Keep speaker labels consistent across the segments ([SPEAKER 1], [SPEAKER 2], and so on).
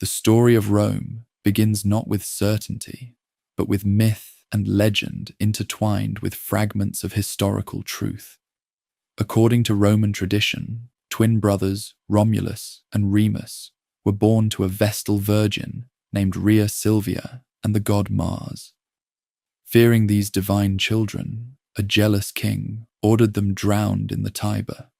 [SPEAKER 1] The story of Rome begins not with certainty, but with myth and legend intertwined with fragments of historical truth. According to Roman tradition, twin brothers Romulus and Remus were born to a Vestal virgin named Rhea Silvia and the god Mars. Fearing these divine children, a jealous king ordered them drowned in the Tiber.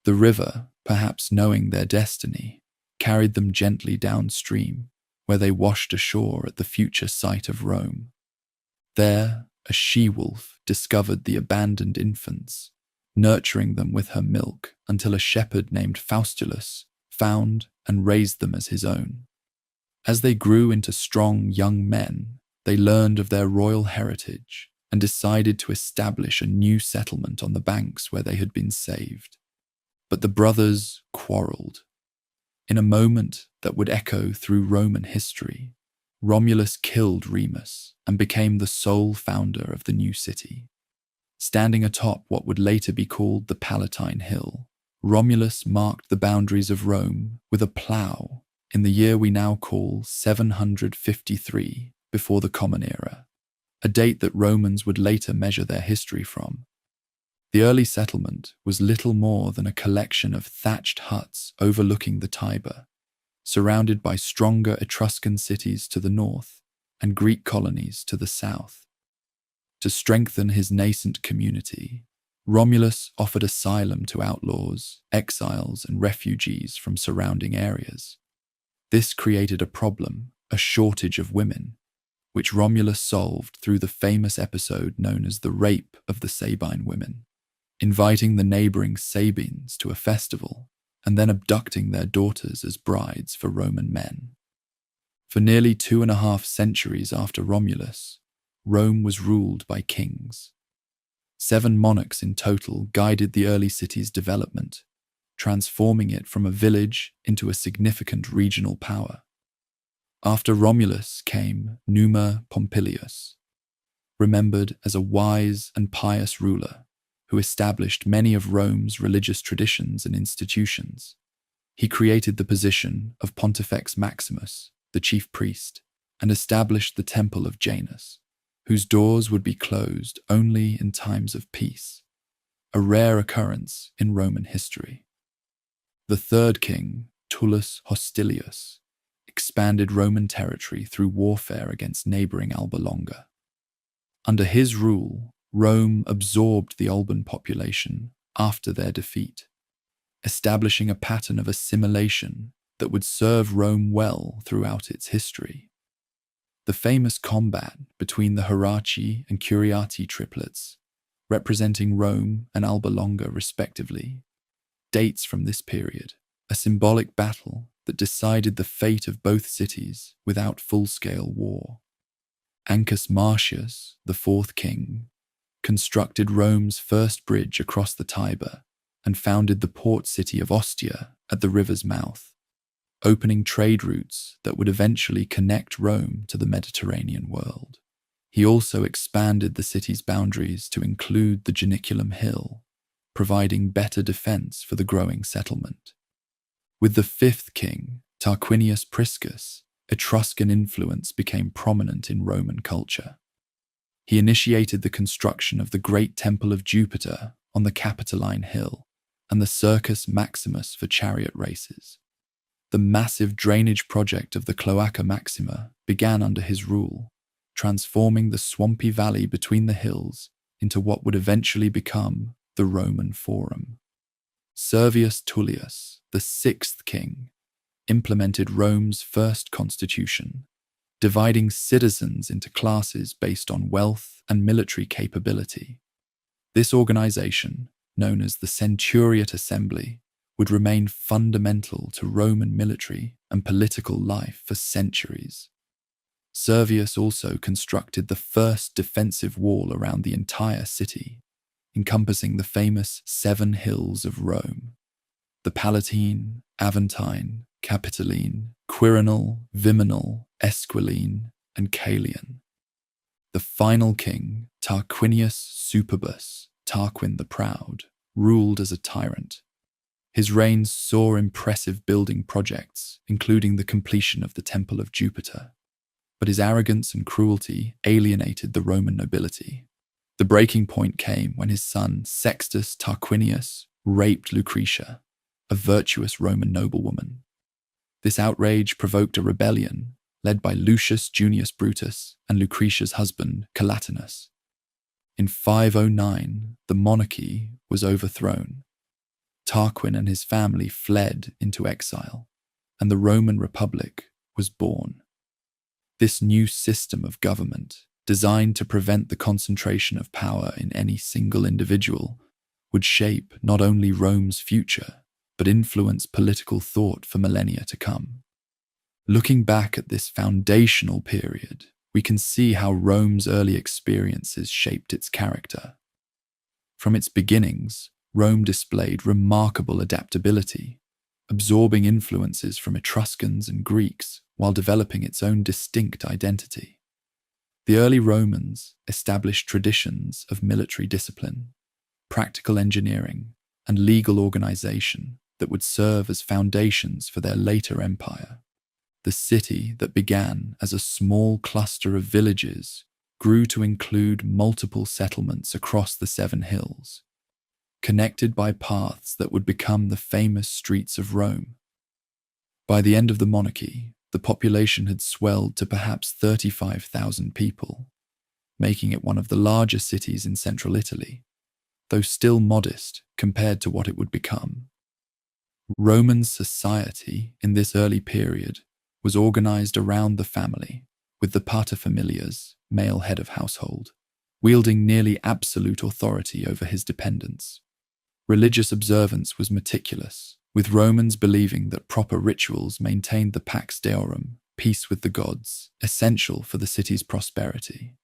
[SPEAKER 1] The river, perhaps knowing their destiny, carried them gently downstream, where they washed ashore at the future site of Rome. There, a she-wolf discovered the abandoned infants, nurturing them with her milk until a shepherd named Faustulus found and raised them as his own. As they grew into strong young men, they learned of their royal heritage and decided to establish a new settlement on the banks where they had been saved. But the brothers quarreled. In a moment that would echo through Roman history, Romulus killed Remus and became the sole founder of the new city. Standing atop what would later be called the Palatine Hill, Romulus marked the boundaries of Rome with a plough in the year we now call 753 before the Common Era, a date that Romans would later measure their history from. The early settlement was little more than a collection of thatched huts overlooking the Tiber, surrounded by stronger Etruscan cities to the north and Greek colonies to the south. To strengthen his nascent community, Romulus offered asylum to outlaws, exiles, and refugees from surrounding areas. This created a problem, a shortage of women, which Romulus solved through the famous episode known as the Rape of the Sabine Women, inviting the neighboring Sabines to a festival and then abducting their daughters as brides for Roman men. For nearly 2.5 centuries after Romulus, Rome was ruled by kings. 7 monarchs in total guided the early city's development, transforming it from a village into a significant regional power. After Romulus came Numa Pompilius, remembered as a wise and pious ruler who established many of Rome's religious traditions and institutions. He created the position of Pontifex Maximus, the chief priest, and established the Temple of Janus, whose doors would be closed only in times of peace, a rare occurrence in Roman history. The third king, Tullus Hostilius, expanded Roman territory through warfare against neighboring Alba Longa. Under his rule, Rome absorbed the Alban population after their defeat, establishing a pattern of assimilation that would serve Rome well throughout its history. The famous combat between the Heraci and Curiati triplets, representing Rome and Alba Longa respectively, dates from this period, a symbolic battle that decided the fate of both cities without full-scale war. Ancus Marcius, the fourth king, constructed Rome's first bridge across the Tiber and founded the port city of Ostia at the river's mouth, opening trade routes that would eventually connect Rome to the Mediterranean world. He also expanded the city's boundaries to include the Janiculum Hill, providing better defense for the growing settlement. With the fifth king, Tarquinius Priscus, Etruscan influence became prominent in Roman culture. He initiated the construction of the Great Temple of Jupiter on the Capitoline Hill and the Circus Maximus for chariot races. The massive drainage project of the Cloaca Maxima began under his rule, transforming the swampy valley between the hills into what would eventually become the Roman Forum. Servius Tullius, the sixth king, implemented Rome's first constitution, dividing citizens into classes based on wealth and military capability. This organization, known as the Centuriate Assembly, would remain fundamental to Roman military and political life for centuries. Servius also constructed the first defensive wall around the entire city, encompassing the famous 7 hills of Rome: the Palatine, Aventine, Capitoline, Quirinal, Viminal, Esquiline, and Caelian. The final king, Tarquinius Superbus, Tarquin the Proud, ruled as a tyrant. His reign saw impressive building projects, including the completion of the Temple of Jupiter. But his arrogance and cruelty alienated the Roman nobility. The breaking point came when his son Sextus Tarquinius raped Lucretia, a virtuous Roman noblewoman. This outrage provoked a rebellion led by Lucius Junius Brutus and Lucretia's husband Collatinus. In 509, the monarchy was overthrown. Tarquin and his family fled into exile, and the Roman Republic was born. This new system of government, designed to prevent the concentration of power in any single individual, would shape not only Rome's future, but influence political thought for millennia to come. Looking back at this foundational period, we can see how Rome's early experiences shaped its character. From its beginnings, Rome displayed remarkable adaptability, absorbing influences from Etruscans and Greeks while developing its own distinct identity. The early Romans established traditions of military discipline, practical engineering, and legal organization that would serve as foundations for their later empire. The city that began as a small cluster of villages grew to include multiple settlements across the 7 hills, connected by paths that would become the famous streets of Rome. By the end of the monarchy, the population had swelled to perhaps 35,000 people, making it one of the larger cities in central Italy, though still modest compared to what it would become. Roman society in this early period was organized around the family, with the paterfamilias, male head of household, wielding nearly absolute authority over his dependents. Religious observance was meticulous, with Romans believing that proper rituals maintained the pax deorum, peace with the gods, essential for the city's prosperity.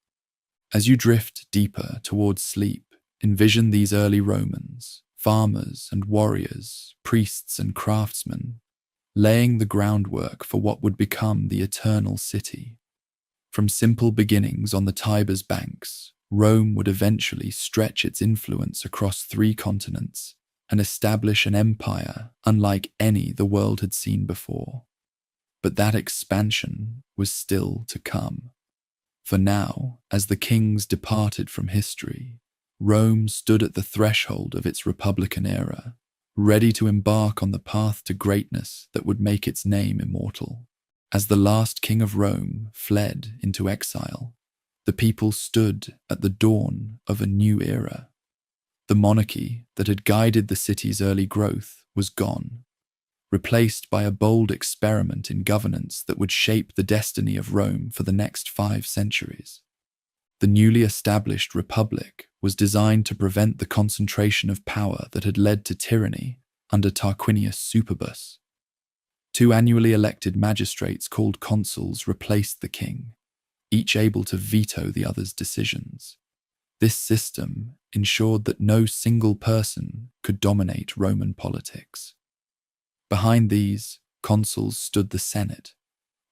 [SPEAKER 1] As you drift deeper towards sleep, envision these early Romans, farmers and warriors, priests and craftsmen, laying the groundwork for what would become the eternal city. From simple beginnings on the Tiber's banks, Rome would eventually stretch its influence across 3 continents and establish an empire unlike any the world had seen before. But that expansion was still to come. For now, as the kings departed from history, Rome stood at the threshold of its Republican era, ready to embark on the path to greatness that would make its name immortal. As the last king of Rome fled into exile, the people stood at the dawn of a new era. The monarchy that had guided the city's early growth was gone, replaced by a bold experiment in governance that would shape the destiny of Rome for the next 5 centuries. The newly established republic was designed to prevent the concentration of power that had led to tyranny under Tarquinius Superbus. 2 annually elected magistrates called consuls replaced the king, each able to veto the other's decisions. This system ensured that no single person could dominate Roman politics. Behind these consuls stood the Senate,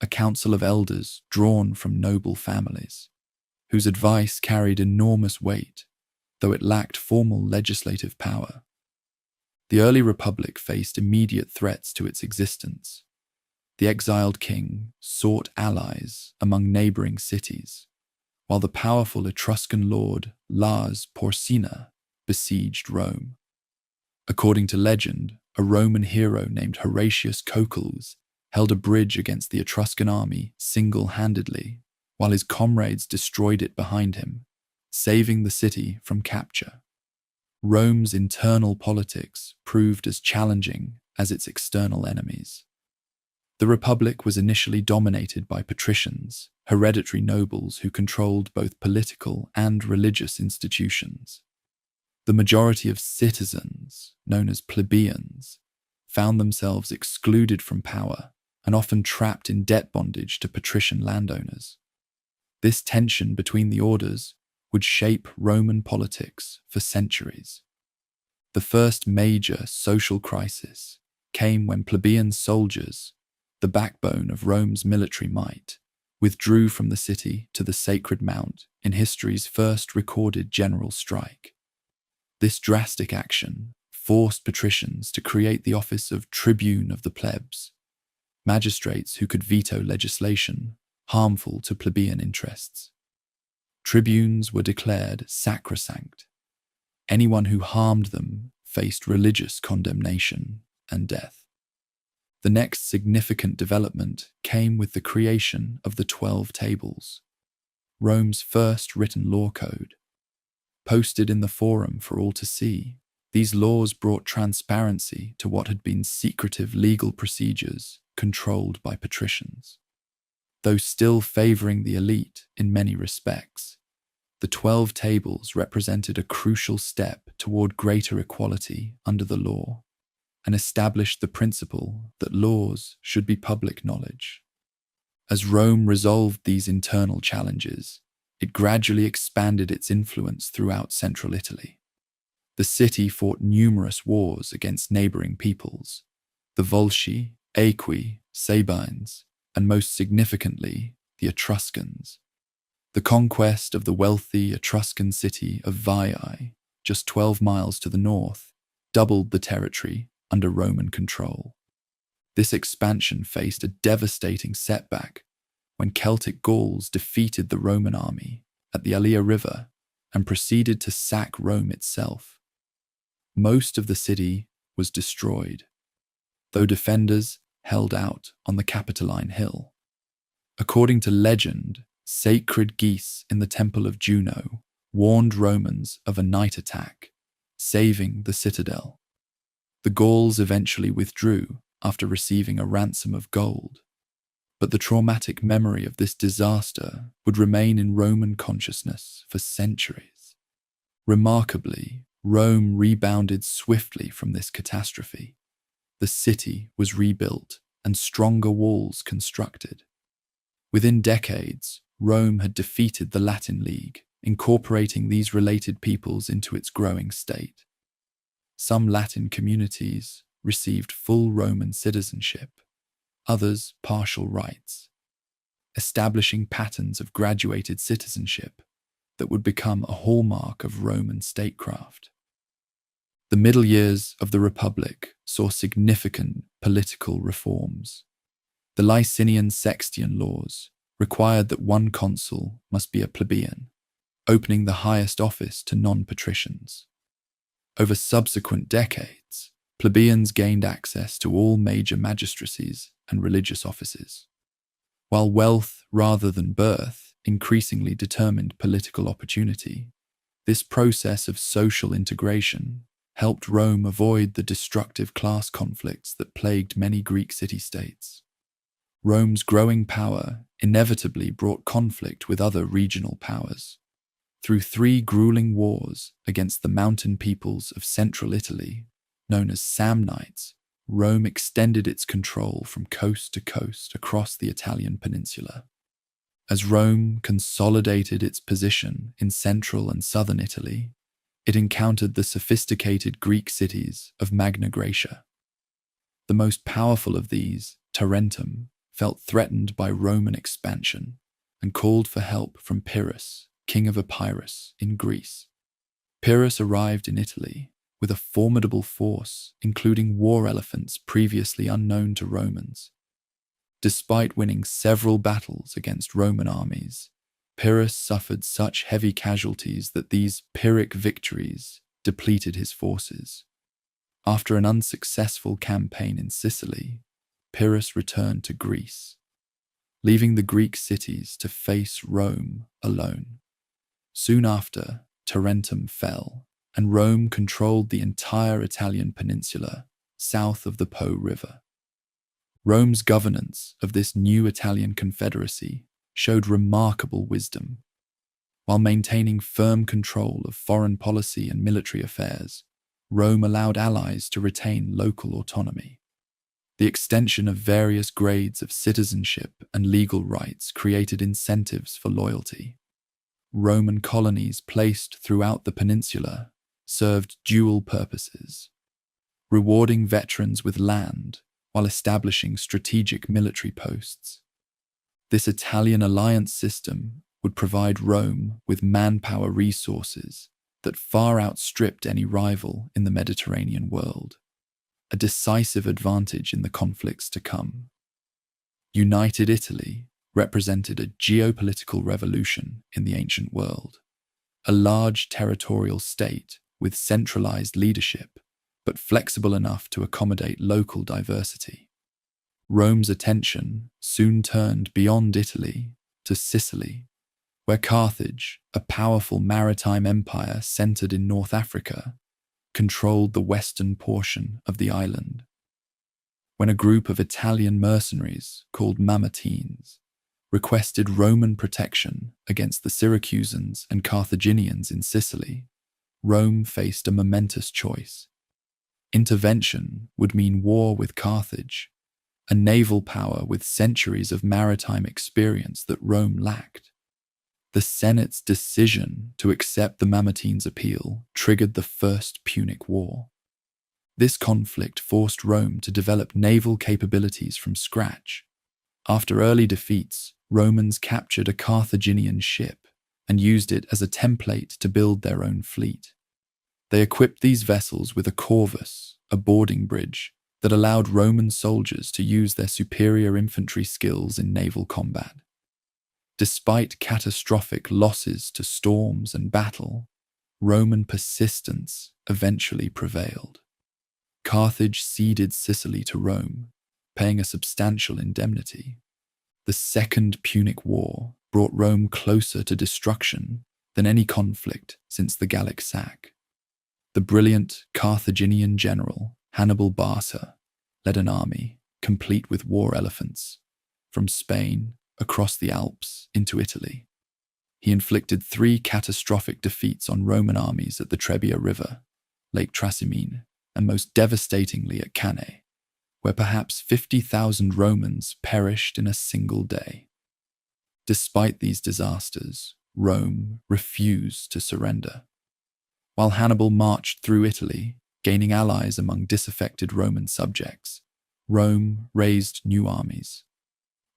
[SPEAKER 1] a council of elders drawn from noble families, whose advice carried enormous weight, though it lacked formal legislative power. The early republic faced immediate threats to its existence. The exiled king sought allies among neighboring cities, while the powerful Etruscan lord Lars Porsena besieged Rome. According to legend, a Roman hero named Horatius Cocles held a bridge against the Etruscan army single-handedly, while his comrades destroyed it behind him, saving the city from capture. Rome's internal politics proved as challenging as its external enemies. The Republic was initially dominated by patricians, hereditary nobles who controlled both political and religious institutions. The majority of citizens, known as plebeians, found themselves excluded from power and often trapped in debt bondage to patrician landowners. This tension between the orders would shape Roman politics for centuries. The first major social crisis came when plebeian soldiers, the backbone of Rome's military might, withdrew from the city to the Sacred Mount in history's first recorded general strike. This drastic action forced patricians to create the office of tribune of the plebs, magistrates who could veto legislation harmful to plebeian interests. Tribunes were declared sacrosanct. Anyone who harmed them faced religious condemnation and death. The next significant development came with the creation of the 12 Tables, Rome's first written law code. Posted in the Forum for all to see, these laws brought transparency to what had been secretive legal procedures controlled by patricians. Though still favoring the elite in many respects, the 12 Tables represented a crucial step toward greater equality under the law and established the principle that laws should be public knowledge. As Rome resolved these internal challenges, it gradually expanded its influence throughout central Italy. The city fought numerous wars against neighboring peoples, the Volsci, Aequi, Sabines, and most significantly, the Etruscans. The conquest of the wealthy Etruscan city of Veii, just 12 miles to the north, doubled the territory under Roman control. This expansion faced a devastating setback when Celtic Gauls defeated the Roman army at the Allia River and proceeded to sack Rome itself. Most of the city was destroyed, though defenders held out on the Capitoline Hill. According to legend, sacred geese in the temple of Juno warned Romans of a night attack, saving the citadel. The Gauls eventually withdrew after receiving a ransom of gold, but the traumatic memory of this disaster would remain in Roman consciousness for centuries. Remarkably, Rome rebounded swiftly from this catastrophe. The city was rebuilt and stronger walls constructed. Within decades, Rome had defeated the Latin League, incorporating these related peoples into its growing state. Some Latin communities received full Roman citizenship, others partial rights, establishing patterns of graduated citizenship that would become a hallmark of Roman statecraft. The middle years of the Republic saw significant political reforms. The Licinian Sextian laws required that one consul must be a plebeian, opening the highest office to non-patricians. Over subsequent decades, plebeians gained access to all major magistracies and religious offices. While wealth rather than birth increasingly determined political opportunity, this process of social integration helped Rome avoid the destructive class conflicts that plagued many Greek city-states. Rome's growing power inevitably brought conflict with other regional powers. Through 3 grueling wars against the mountain peoples of central Italy, known as Samnites, Rome extended its control from coast to coast across the Italian peninsula. As Rome consolidated its position in central and southern Italy, it encountered the sophisticated Greek cities of Magna Graecia. The most powerful of these, Tarentum, felt threatened by Roman expansion and called for help from Pyrrhus, king of Epirus in Greece. Pyrrhus arrived in Italy with a formidable force, including war elephants previously unknown to Romans. Despite winning several battles against Roman armies, Pyrrhus suffered such heavy casualties that these Pyrrhic victories depleted his forces. After an unsuccessful campaign in Sicily, Pyrrhus returned to Greece, leaving the Greek cities to face Rome alone. Soon after, Tarentum fell, and Rome controlled the entire Italian peninsula south of the Po River. Rome's governance of this new Italian confederacy showed remarkable wisdom. While maintaining firm control of foreign policy and military affairs, Rome allowed allies to retain local autonomy. The extension of various grades of citizenship and legal rights created incentives for loyalty. Roman colonies placed throughout the peninsula served dual purposes, rewarding veterans with land while establishing strategic military posts. This Italian alliance system would provide Rome with manpower resources that far outstripped any rival in the Mediterranean world, a decisive advantage in the conflicts to come. United Italy represented a geopolitical revolution in the ancient world, a large territorial state with centralized leadership, but flexible enough to accommodate local diversity. Rome's attention soon turned beyond Italy to Sicily, where Carthage, a powerful maritime empire centered in North Africa, controlled the western portion of the island. When a group of Italian mercenaries called Mamertines requested Roman protection against the Syracusans and Carthaginians in Sicily, Rome faced a momentous choice. Intervention would mean war with Carthage, a naval power with centuries of maritime experience that Rome lacked. The Senate's decision to accept the Mamertines' appeal triggered the First Punic War. This conflict forced Rome to develop naval capabilities from scratch. After early defeats, Romans captured a Carthaginian ship and used it as a template to build their own fleet. They equipped these vessels with a corvus, a boarding bridge, that allowed Roman soldiers to use their superior infantry skills in naval combat. Despite catastrophic losses to storms and battle, Roman persistence eventually prevailed. Carthage ceded Sicily to Rome, paying a substantial indemnity. The Second Punic War brought Rome closer to destruction than any conflict since the Gallic sack. The brilliant Carthaginian general Hannibal Barca led an army, complete with war elephants, from Spain across the Alps into Italy. He inflicted 3 catastrophic defeats on Roman armies at the Trebia River, Lake Trasimene, and most devastatingly at Cannae, where perhaps 50,000 Romans perished in a single day. Despite these disasters, Rome refused to surrender. While Hannibal marched through Italy, gaining allies among disaffected Roman subjects, Rome raised new armies.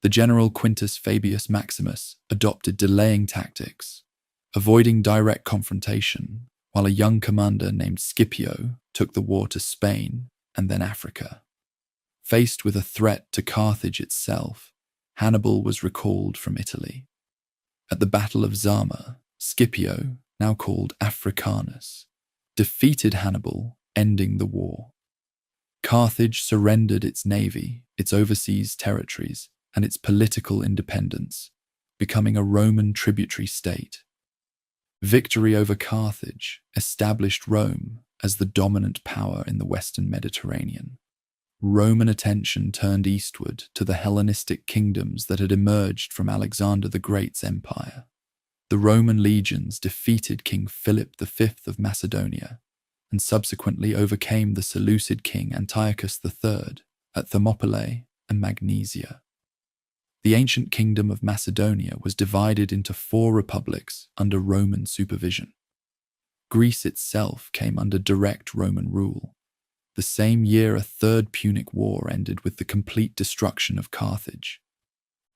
[SPEAKER 1] The general Quintus Fabius Maximus adopted delaying tactics, avoiding direct confrontation, while a young commander named Scipio took the war to Spain and then Africa. Faced with a threat to Carthage itself, Hannibal was recalled from Italy. At the Battle of Zama, Scipio, now called Africanus, defeated Hannibal, ending the war. Carthage surrendered its navy, its overseas territories, and its political independence, becoming a Roman tributary state. Victory over Carthage established Rome as the dominant power in the Western Mediterranean. Roman attention turned eastward to the Hellenistic kingdoms that had emerged from Alexander the Great's empire. The Roman legions defeated King Philip V of Macedonia and subsequently overcame the Seleucid king Antiochus III at Thermopylae and Magnesia. The ancient kingdom of Macedonia was divided into 4 republics under Roman supervision. Greece itself came under direct Roman rule. The same year, a Third Punic War ended with the complete destruction of Carthage.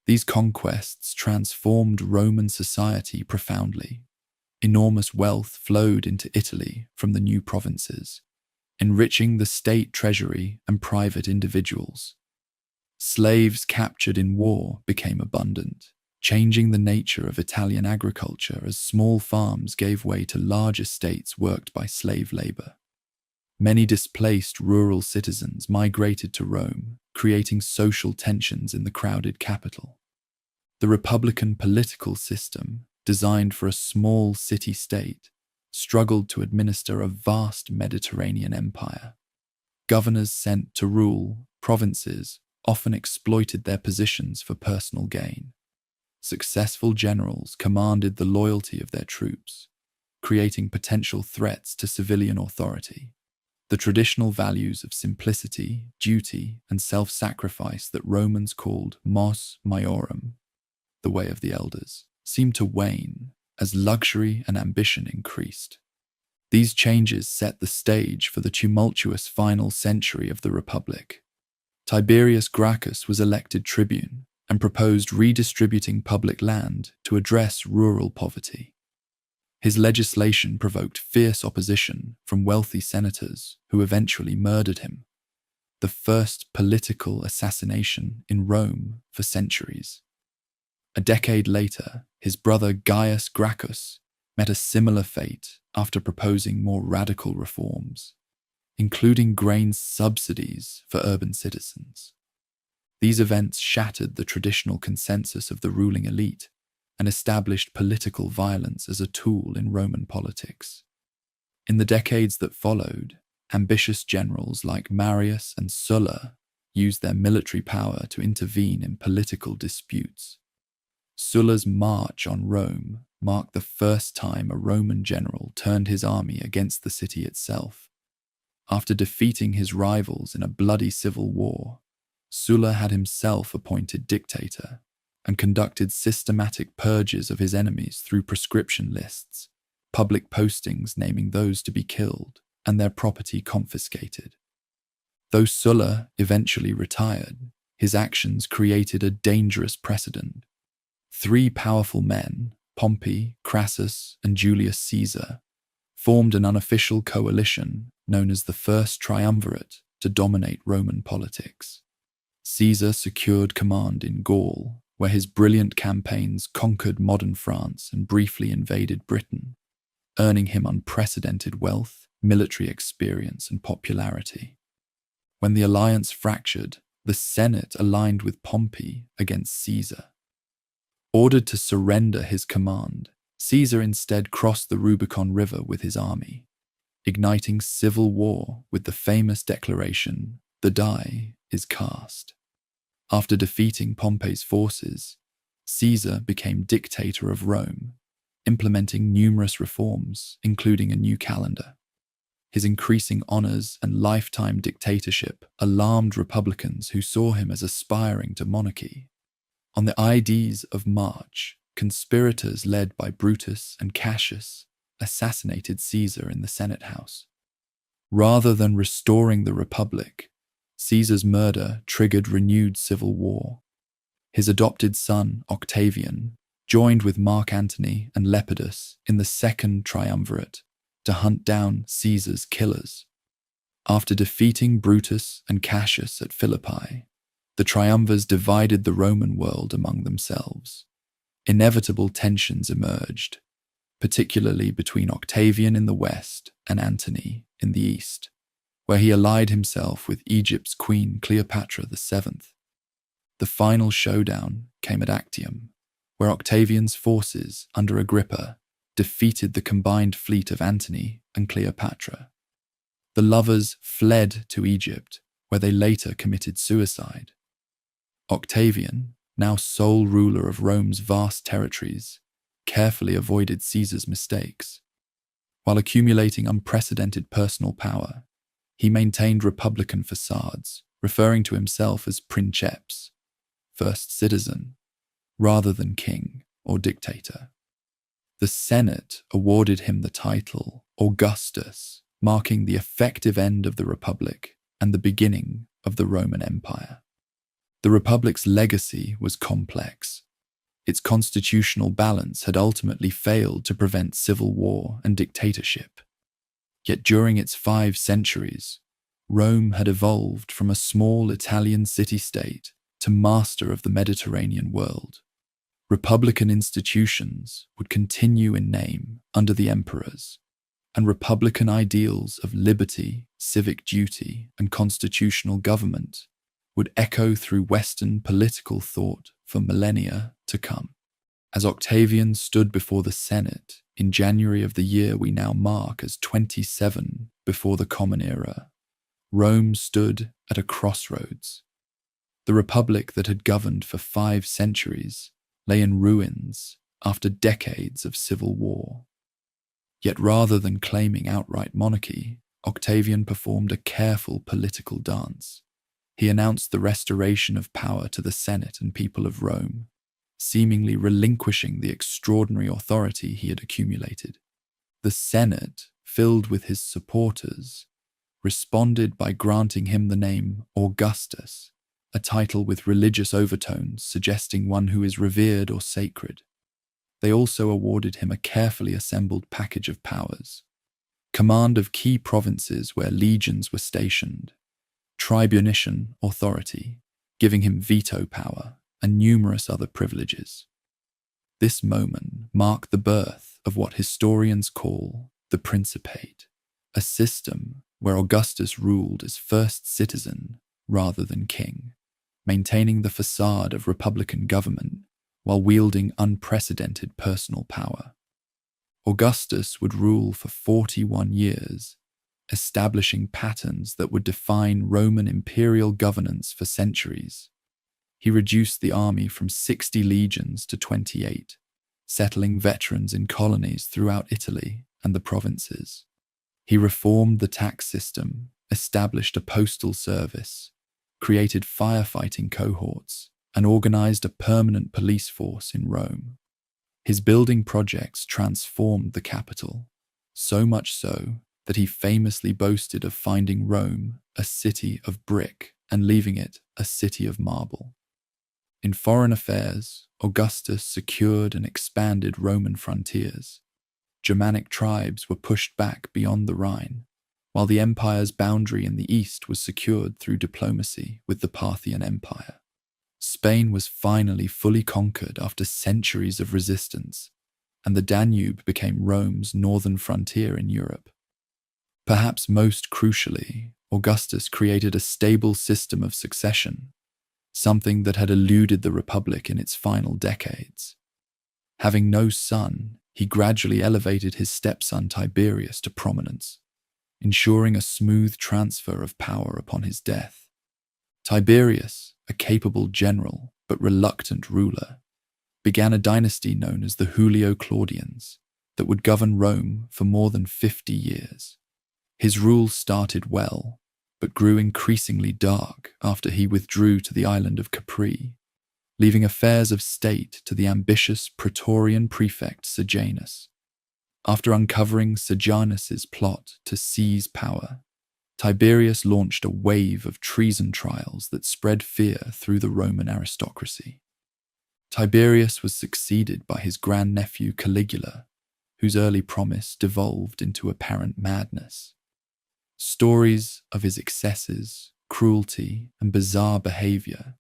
[SPEAKER 1] These conquests transformed Roman society profoundly. Enormous wealth flowed into Italy from the new provinces, enriching the state treasury and private individuals. Slaves captured in war became abundant, changing the nature of Italian agriculture as small farms gave way to large estates worked by slave labor. Many displaced rural citizens migrated to Rome, creating social tensions in the crowded capital. The republican political system, designed for a small city-state, struggled to administer a vast Mediterranean empire. Governors sent to rule provinces often exploited their positions for personal gain. Successful generals commanded the loyalty of their troops, creating potential threats to civilian authority. The traditional values of simplicity, duty, and self-sacrifice that Romans called mos maiorum, the way of the elders, seemed to wane as luxury and ambition increased. These changes set the stage for the tumultuous final century of the Republic. Tiberius Gracchus was elected tribune and proposed redistributing public land to address rural poverty. His legislation provoked fierce opposition from wealthy senators who eventually murdered him, the first political assassination in Rome for centuries. A decade later, his brother Gaius Gracchus met a similar fate after proposing more radical reforms, including grain subsidies for urban citizens. These events shattered the traditional consensus of the ruling elite and established political violence as a tool in Roman politics. In the decades that followed, ambitious generals like Marius and Sulla used their military power to intervene in political disputes. Sulla's march on Rome marked the first time a Roman general turned his army against the city itself. After defeating his rivals in a bloody civil war, Sulla had himself appointed dictator and conducted systematic purges of his enemies through proscription lists, public postings naming those to be killed, and their property confiscated. Though Sulla eventually retired, his actions created a dangerous precedent. Three powerful men, Pompey, Crassus, and Julius Caesar, formed an unofficial coalition known as the First Triumvirate to dominate Roman politics. Caesar secured command in Gaul, where his brilliant campaigns conquered modern France and briefly invaded Britain, earning him unprecedented wealth, military experience, and popularity. When the alliance fractured, the Senate aligned with Pompey against Caesar. Ordered to surrender his command, Caesar instead crossed the Rubicon River with his army, igniting civil war with the famous declaration, "The die is cast." After defeating Pompey's forces, Caesar became dictator of Rome, implementing numerous reforms, including a new calendar. His increasing honors and lifetime dictatorship alarmed Republicans who saw him as aspiring to monarchy. On the Ides of March, conspirators led by Brutus and Cassius assassinated Caesar in the Senate House. Rather than restoring the Republic, Caesar's murder triggered renewed civil war. His adopted son, Octavian, joined with Mark Antony and Lepidus in the Second Triumvirate to hunt down Caesar's killers. After defeating Brutus and Cassius at Philippi, the triumvirs divided the Roman world among themselves. Inevitable tensions emerged, particularly between Octavian in the west and Antony in the east, where he allied himself with Egypt's queen Cleopatra VII. The final showdown came at Actium, where Octavian's forces under Agrippa defeated the combined fleet of Antony and Cleopatra. The lovers fled to Egypt, where they later committed suicide. Octavian, now sole ruler of Rome's vast territories, carefully avoided Caesar's mistakes. While accumulating unprecedented personal power, he maintained republican facades, referring to himself as princeps, first citizen, rather than king or dictator. The Senate awarded him the title Augustus, marking the effective end of the Republic and the beginning of the Roman Empire. The Republic's legacy was complex. Its constitutional balance had ultimately failed to prevent civil war and dictatorship. Yet during its 5 centuries, Rome had evolved from a small Italian city-state to master of the Mediterranean world. Republican institutions would continue in name under the emperors, and republican ideals of liberty, civic duty, and constitutional government would echo through Western political thought for millennia to come. As Octavian stood before the Senate in January of the year we now mark as 27 before the Common Era, Rome stood at a crossroads. The republic that had governed for 5 centuries lay in ruins after decades of civil war. Yet rather than claiming outright monarchy, Octavian performed a careful political dance. He announced the restoration of power to the Senate and people of Rome, seemingly relinquishing the extraordinary authority he had accumulated. The Senate, filled with his supporters, responded by granting him the name Augustus, a title with religious overtones suggesting one who is revered or sacred. they also awarded him a carefully assembled package of powers: command of key provinces where legions were stationed, tribunician authority, giving him veto power, and numerous other privileges. This moment marked the birth of what historians call the Principate, a system where Augustus ruled as first citizen rather than king, maintaining the facade of republican government while wielding unprecedented personal power. Augustus would rule for 41 years, establishing patterns that would define Roman imperial governance for centuries. He reduced the army from 60 legions to 28, settling veterans in colonies throughout Italy and the provinces. He reformed the tax system, established a postal service, created firefighting cohorts, and organized a permanent police force in Rome. His building projects transformed the capital, so much so that he famously boasted of finding Rome a city of brick and leaving it a city of marble. In foreign affairs, Augustus secured and expanded Roman frontiers. Germanic tribes were pushed back beyond the Rhine, while the empire's boundary in the east was secured through diplomacy with the Parthian Empire. Spain was finally fully conquered after centuries of resistance, and the Danube became Rome's northern frontier in Europe. Perhaps most crucially, Augustus created a stable system of succession, something that had eluded the Republic in its final decades. Having no son, he gradually elevated his stepson Tiberius to prominence, ensuring a smooth transfer of power upon his death. Tiberius, a capable general but reluctant ruler, began a dynasty known as the Julio-Claudians that would govern Rome for more than 50 years. His rule started well, but grew increasingly dark after he withdrew to the island of Capri, leaving affairs of state to the ambitious Praetorian prefect Sejanus. After uncovering Sejanus's plot to seize power, Tiberius launched a wave of treason trials that spread fear through the Roman aristocracy. Tiberius was succeeded by his grandnephew Caligula, whose early promise devolved into apparent madness. Stories of his excesses, cruelty, and bizarre behavior,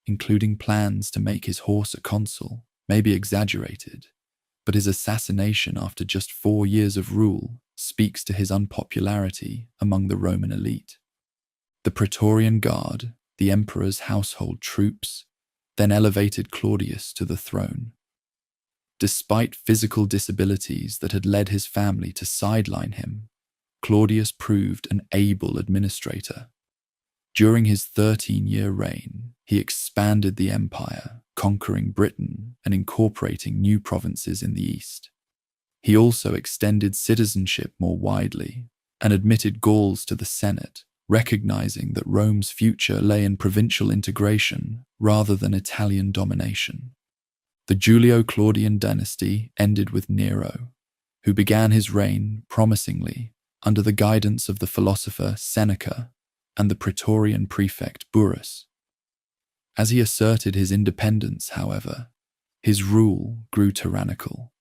[SPEAKER 1] including plans to make his horse a consul, may be exaggerated, but his assassination after just 4 years of rule speaks to his unpopularity among the Roman elite. The Praetorian Guard, the emperor's household troops, then elevated Claudius to the throne. Despite physical disabilities that had led his family to sideline him, Claudius proved an able administrator. During his 13-year reign, he expanded the empire, conquering Britain and incorporating new provinces in the east. He also extended citizenship more widely and admitted Gauls to the Senate, recognizing that Rome's future lay in provincial integration rather than Italian domination. The Julio-Claudian dynasty ended with Nero, who began his reign promisingly under the guidance of the philosopher Seneca and the Praetorian prefect Burrus. As he asserted his independence, however, his rule grew tyrannical.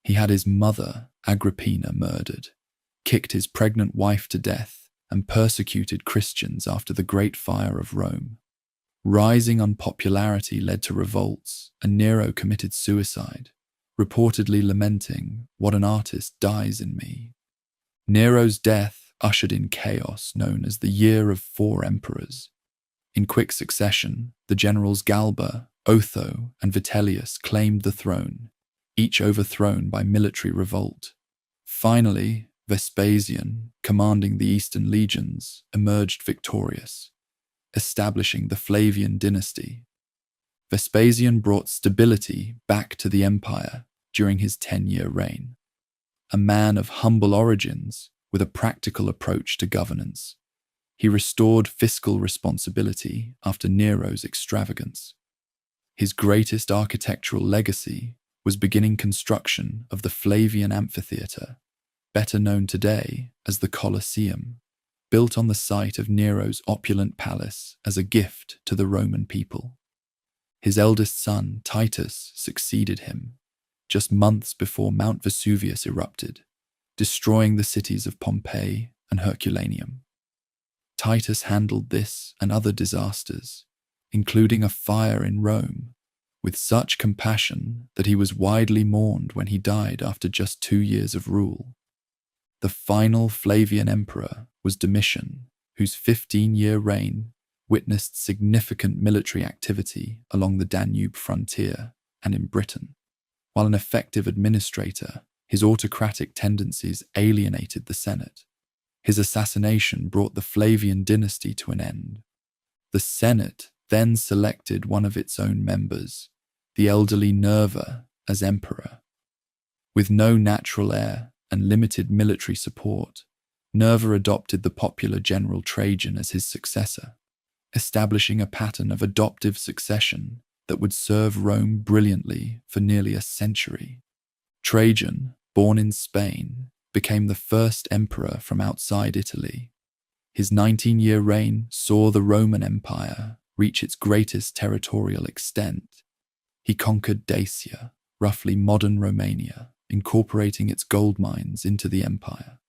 [SPEAKER 1] He had his mother, Agrippina, murdered, kicked his pregnant wife to death, and persecuted Christians after the Great Fire of Rome. Rising unpopularity led to revolts, and Nero committed suicide, reportedly lamenting, "What an artist dies in me." Nero's death ushered in chaos known as the Year of 4 Emperors. In quick succession, the generals Galba, Otho, and Vitellius claimed the throne, each overthrown by military revolt. Finally, Vespasian, commanding the Eastern legions, emerged victorious, establishing the Flavian dynasty. Vespasian brought stability back to the empire during his 10-year reign. A man of humble origins with a practical approach to governance, he restored fiscal responsibility after Nero's extravagance. His greatest architectural legacy was beginning construction of the Flavian Amphitheatre, better known today as the Colosseum, built on the site of Nero's opulent palace as a gift to the Roman people. His eldest son, Titus, succeeded him, just months before Mount Vesuvius erupted, destroying the cities of Pompeii and Herculaneum. Titus handled this and other disasters, including a fire in Rome, with such compassion that he was widely mourned when he died after just 2 years of rule. The final Flavian emperor was Domitian, whose 15-year reign witnessed significant military activity along the Danube frontier and in Britain. While an effective administrator, his autocratic tendencies alienated the Senate. His assassination brought the Flavian dynasty to an end. The Senate then selected one of its own members, the elderly Nerva, as emperor. With no natural heir and limited military support, Nerva adopted the popular general Trajan as his successor, establishing a pattern of adoptive succession that would serve Rome brilliantly for nearly a century. Trajan, born in Spain, became the first emperor from outside Italy. His 19-year reign saw the Roman Empire reach its greatest territorial extent. He conquered Dacia, roughly modern Romania, incorporating its gold mines into the empire.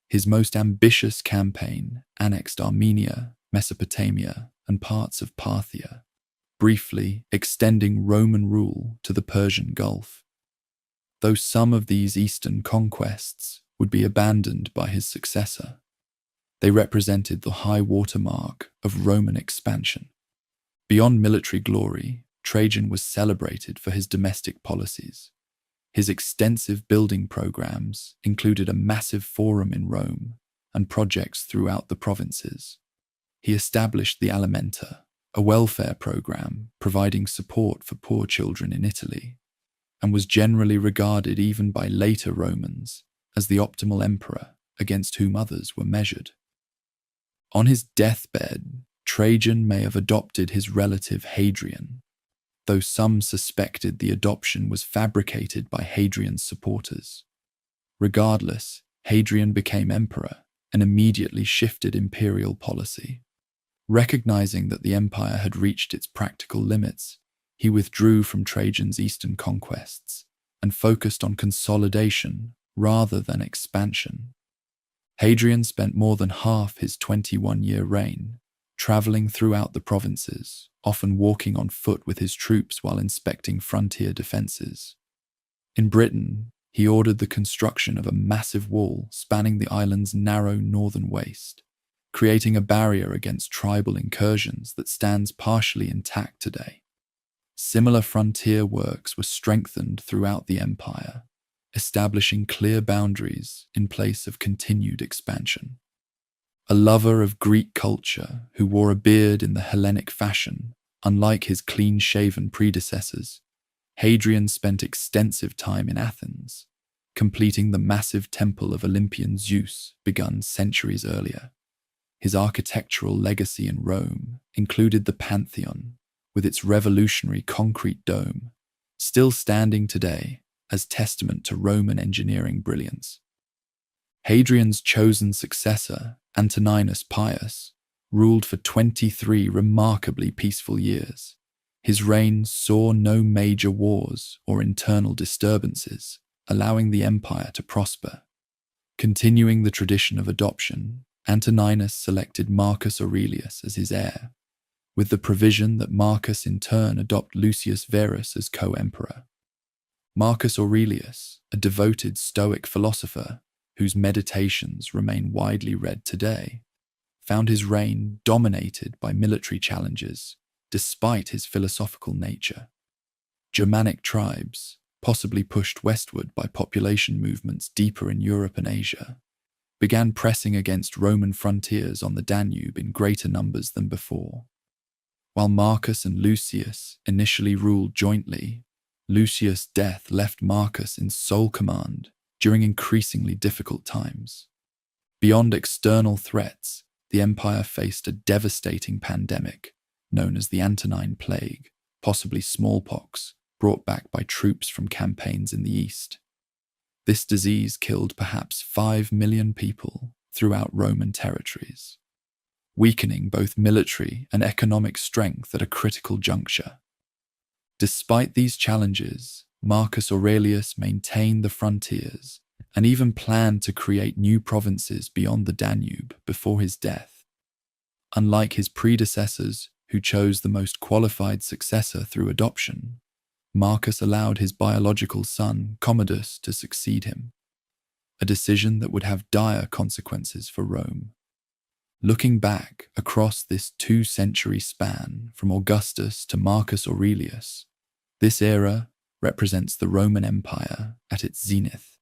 [SPEAKER 1] His most ambitious campaign annexed Armenia, Mesopotamia, and parts of Parthia, briefly extending Roman rule to the Persian Gulf. Though some of these eastern conquests would be abandoned by his successor, they represented the high watermark of Roman expansion. Beyond military glory, Trajan was celebrated for his domestic policies. His extensive building programs included a massive forum in Rome and projects throughout the provinces. He established the Alimenta, a welfare program providing support for poor children in Italy, and was generally regarded even by later Romans as the optimal emperor against whom others were measured. On his deathbed, Trajan may have adopted his relative Hadrian, though some suspected the adoption was fabricated by Hadrian's supporters. Regardless, Hadrian became emperor and immediately shifted imperial policy. Recognizing that the empire had reached its practical limits, he withdrew from Trajan's eastern conquests and focused on consolidation rather than expansion. Hadrian spent more than half his 21-year reign traveling throughout the provinces, often walking on foot with his troops while inspecting frontier defenses. In Britain, he ordered the construction of a massive wall spanning the island's narrow northern waste, creating a barrier against tribal incursions that stands partially intact today. Similar frontier works were strengthened throughout the empire, establishing clear boundaries in place of continued expansion. A lover of Greek culture who wore a beard in the Hellenic fashion, unlike his clean-shaven predecessors, Hadrian spent extensive time in Athens, completing the massive temple of Olympian Zeus begun centuries earlier. His architectural legacy in Rome included the Pantheon, with its revolutionary concrete dome, still standing today as testament to Roman engineering brilliance. Hadrian's chosen successor, Antoninus Pius, ruled for 23 remarkably peaceful years. His reign saw no major wars or internal disturbances, allowing the empire to prosper. Continuing the tradition of adoption, Antoninus selected Marcus Aurelius as his heir, with the provision that Marcus in turn adopt Lucius Verus as co-emperor. Marcus Aurelius, a devoted Stoic philosopher whose meditations remain widely read today, found his reign dominated by military challenges despite his philosophical nature. Germanic tribes, possibly pushed westward by population movements deeper in Europe and Asia, began pressing against Roman frontiers on the Danube in greater numbers than before. While Marcus and Lucius initially ruled jointly, Lucius' death left Marcus in sole command during increasingly difficult times. Beyond external threats, the empire faced a devastating pandemic known as the Antonine Plague, possibly smallpox, brought back by troops from campaigns in the east. This disease killed perhaps 5 million people throughout Roman territories, weakening both military and economic strength at a critical juncture. Despite these challenges, Marcus Aurelius maintained the frontiers and even planned to create new provinces beyond the Danube before his death. Unlike his predecessors, who chose the most qualified successor through adoption, Marcus allowed his biological son, Commodus, to succeed him, a decision that would have dire consequences for Rome. Looking back across this 2-century span from Augustus to Marcus Aurelius, this era represents the Roman Empire at its zenith.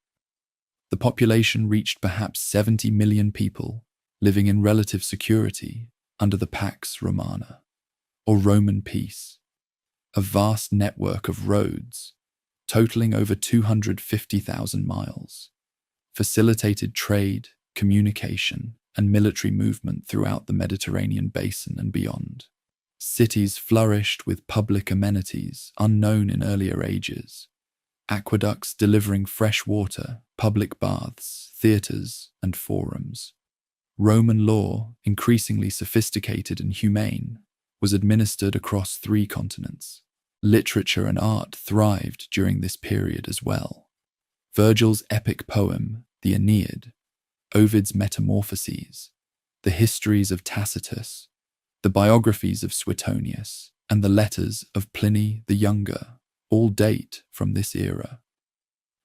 [SPEAKER 1] The population reached perhaps 70 million people living in relative security under the Pax Romana, or Roman peace. A vast network of roads, totaling over 250,000 miles, facilitated trade, communication, and military movement throughout the Mediterranean basin and beyond. Cities flourished with public amenities unknown in earlier ages, aqueducts delivering fresh water, public baths, theatres, and forums. Roman law, increasingly sophisticated and humane, was administered across 3 continents. Literature and art thrived during this period as well. Virgil's epic poem, the Aeneid, Ovid's Metamorphoses, the histories of Tacitus, the biographies of Suetonius, and the letters of Pliny the Younger all date from this era.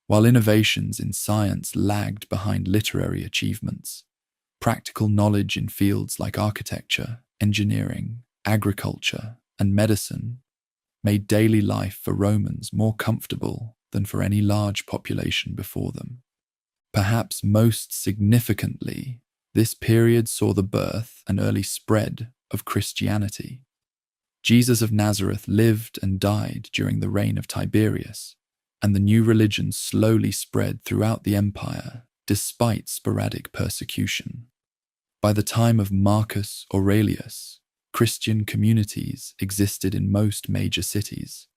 [SPEAKER 1] While innovations in science lagged behind literary achievements, practical knowledge in fields like architecture, engineering, agriculture, and medicine made daily life for Romans more comfortable than for any large population before them. Perhaps most significantly, this period saw the birth and early spread of Christianity. Jesus of Nazareth lived and died during the reign of Tiberius, and the new religion slowly spread throughout the empire despite sporadic persecution. By the time of Marcus Aurelius, Christian communities existed in most major cities,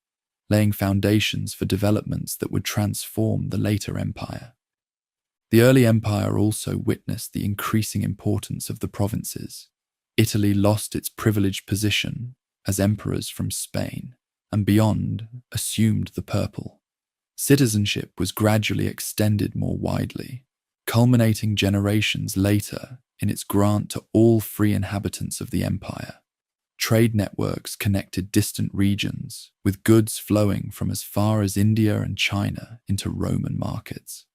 [SPEAKER 1] laying foundations for developments that would transform the later empire. The early empire also witnessed the increasing importance of the provinces. Italy lost its privileged position as emperors from Spain, and beyond assumed the purple. Citizenship was gradually extended more widely, culminating generations later in its grant to all free inhabitants of the empire. Trade networks connected distant regions, with goods flowing from as far as India and China into Roman markets.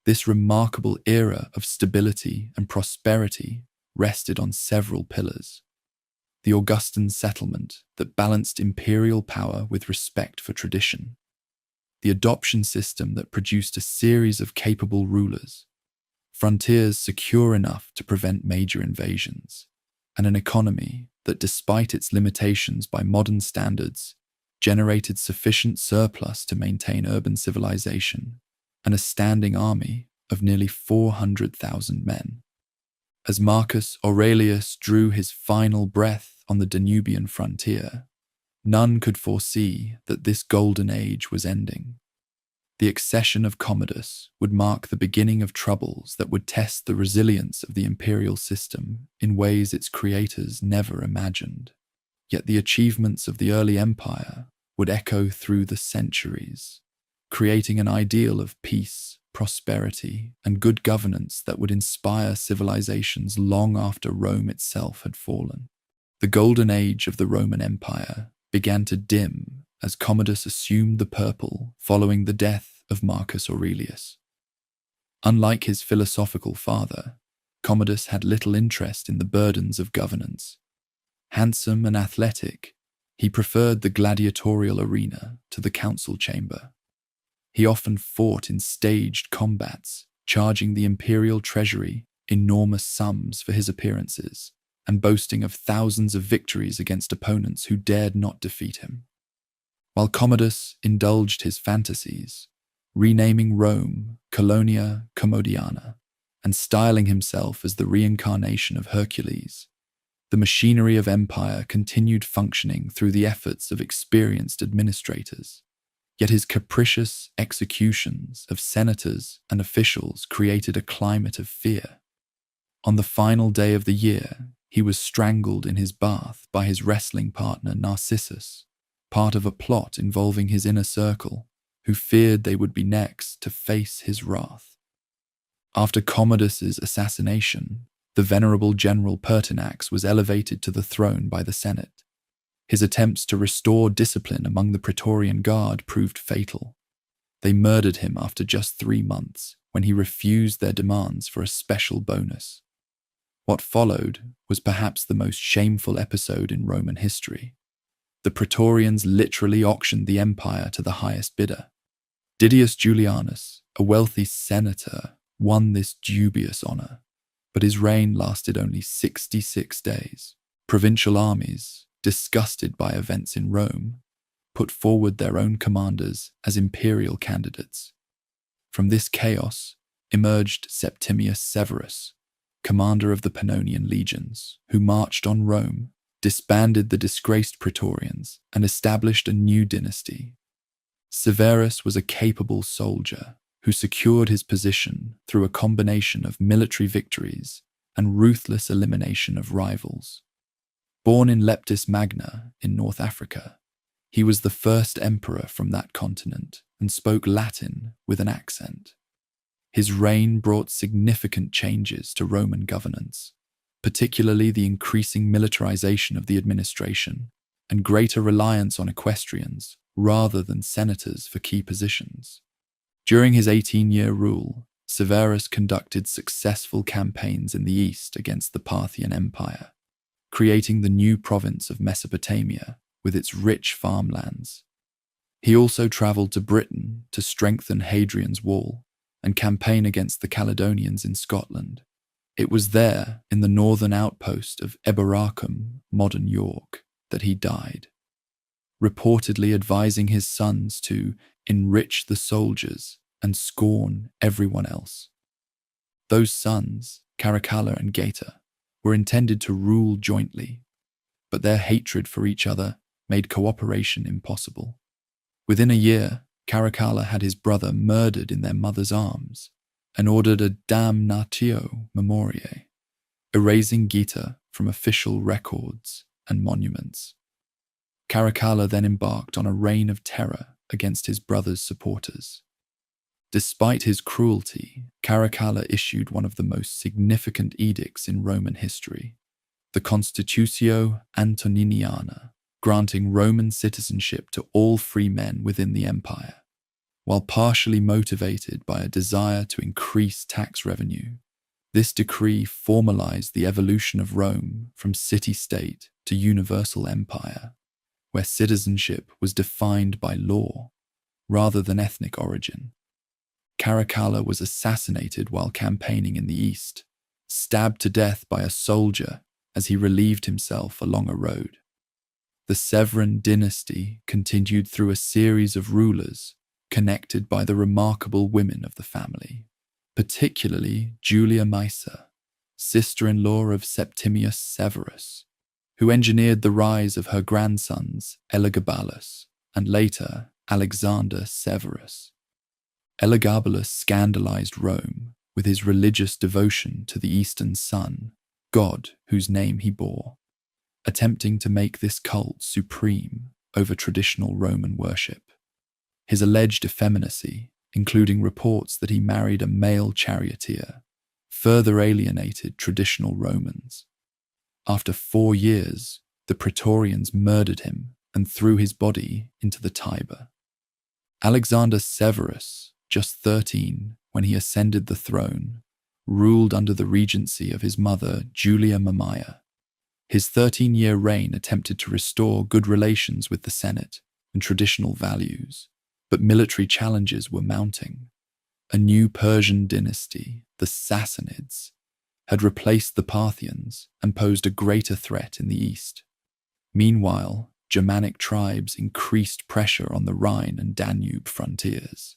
[SPEAKER 1] This remarkable era of stability and prosperity rested on several pillars. The Augustan settlement that balanced imperial power with respect for tradition. The adoption system that produced a series of capable rulers. Frontiers secure enough to prevent major invasions. And an economy that, despite its limitations by modern standards, generated sufficient surplus to maintain urban civilization and a standing army of nearly 400,000 men. As Marcus Aurelius drew his final breath on the Danubian frontier, none could foresee that this golden age was ending. The accession of Commodus would mark the beginning of troubles that would test the resilience of the imperial system in ways its creators never imagined. Yet the achievements of the early empire would echo through the centuries, creating an ideal of peace, prosperity, and good governance that would inspire civilizations long after Rome itself had fallen. The golden age of the Roman Empire began to dim as Commodus assumed the purple following the death of Marcus Aurelius. Unlike his philosophical father, Commodus had little interest in the burdens of governance. Handsome and athletic, he preferred the gladiatorial arena to the council chamber. He often fought in staged combats, charging the imperial treasury enormous sums for his appearances, and boasting of thousands of victories against opponents who dared not defeat him. While Commodus indulged his fantasies, renaming Rome Colonia Commodiana and styling himself as the reincarnation of Hercules, the machinery of empire continued functioning through the efforts of experienced administrators. Yet his capricious executions of senators and officials created a climate of fear. On the final day of the year, he was strangled in his bath by his wrestling partner Narcissus, part of a plot involving his inner circle, who feared they would be next to face his wrath. After Commodus's assassination, the venerable General Pertinax was elevated to the throne by the Senate. His attempts to restore discipline among the Praetorian Guard proved fatal. They murdered him after just 3 months, when he refused their demands for a special bonus. What followed was perhaps the most shameful episode in Roman history. The Praetorians literally auctioned the empire to the highest bidder. Didius Julianus, a wealthy senator, won this dubious honor, but his reign lasted only 66 days. Provincial armies, disgusted by events in Rome, put forward their own commanders as imperial candidates. From this chaos emerged Septimius Severus, commander of the Pannonian legions, who marched on Rome, disbanded the disgraced Praetorians, and established a new dynasty. Severus was a capable soldier who secured his position through a combination of military victories and ruthless elimination of rivals. Born in Leptis Magna in North Africa, he was the first emperor from that continent and spoke Latin with an accent. His reign brought significant changes to Roman governance, particularly the increasing militarization of the administration and greater reliance on equestrians rather than senators for key positions. During his 18-year rule, Severus conducted successful campaigns in the east against the Parthian Empire, creating the new province of Mesopotamia with its rich farmlands. He also traveled to Britain to strengthen Hadrian's Wall and campaign against the Caledonians in Scotland. It was there, in the northern outpost of Eboracum, modern York, that he died, reportedly advising his sons to enrich the soldiers and scorn everyone else. Those sons, Caracalla and Geta, were intended to rule jointly, but their hatred for each other made cooperation impossible. Within a year, Caracalla had his brother murdered in their mother's arms and ordered a damnatio memoriae, erasing Geta from official records and monuments. Caracalla then embarked on a reign of terror against his brother's supporters. Despite his cruelty, Caracalla issued one of the most significant edicts in Roman history, the Constitutio Antoniniana, granting Roman citizenship to all free men within the empire. While partially motivated by a desire to increase tax revenue, this decree formalized the evolution of Rome from city-state to universal empire, where citizenship was defined by law rather than ethnic origin. Caracalla was assassinated while campaigning in the east, stabbed to death by a soldier as he relieved himself along a road. The Severan dynasty continued through a series of rulers connected by the remarkable women of the family, particularly Julia Maesa, sister-in-law of Septimius Severus, who engineered the rise of her grandsons Elagabalus and later Alexander Severus. Elagabalus scandalized Rome with his religious devotion to the Eastern Sun, god whose name he bore, attempting to make this cult supreme over traditional Roman worship. His alleged effeminacy, including reports that he married a male charioteer, further alienated traditional Romans. After 4 years, the Praetorians murdered him and threw his body into the Tiber. Alexander Severus, just 13 when he ascended the throne, ruled under the regency of his mother Julia Mamaea. His 13-year reign attempted to restore good relations with the Senate and traditional values, but military challenges were mounting. A new Persian dynasty, the Sassanids, had replaced the Parthians and posed a greater threat in the east. Meanwhile, Germanic tribes increased pressure on the Rhine and Danube frontiers.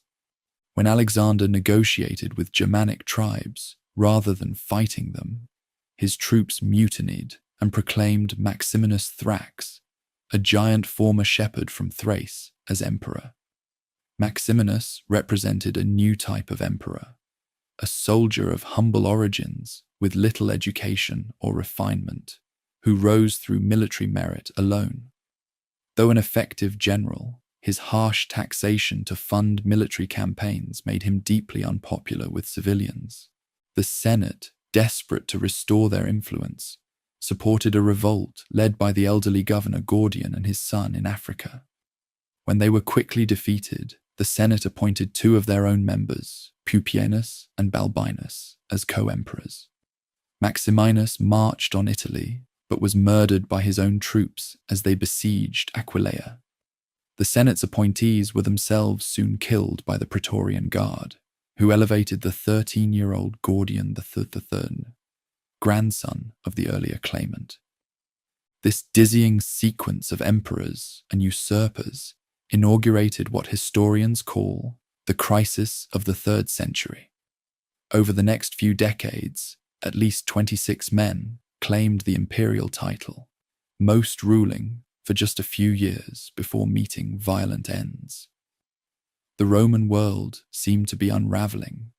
[SPEAKER 1] When Alexander negotiated with Germanic tribes rather than fighting them, his troops mutinied and proclaimed Maximinus Thrax, a giant former shepherd from Thrace, as emperor. Maximinus represented a new type of emperor, a soldier of humble origins with little education or refinement, who rose through military merit alone. Though an effective general, His harsh taxation to fund military campaigns made him deeply unpopular with civilians. The Senate, desperate to restore their influence, supported a revolt led by the elderly governor Gordian and his son in Africa. When they were quickly defeated, the Senate appointed two of their own members, Pupienus and Balbinus, as co-emperors. Maximinus marched on Italy, but was murdered by his own troops as they besieged Aquileia. The Senate's appointees were themselves soon killed by the Praetorian Guard, who elevated the 13-year-old Gordian III, grandson of the earlier claimant. This dizzying sequence of emperors and usurpers inaugurated what historians call the crisis of the 3rd century. Over the next few decades, at least 26 men claimed the imperial title, most ruling for just a few years before meeting violent ends. The Roman world seemed to be unraveling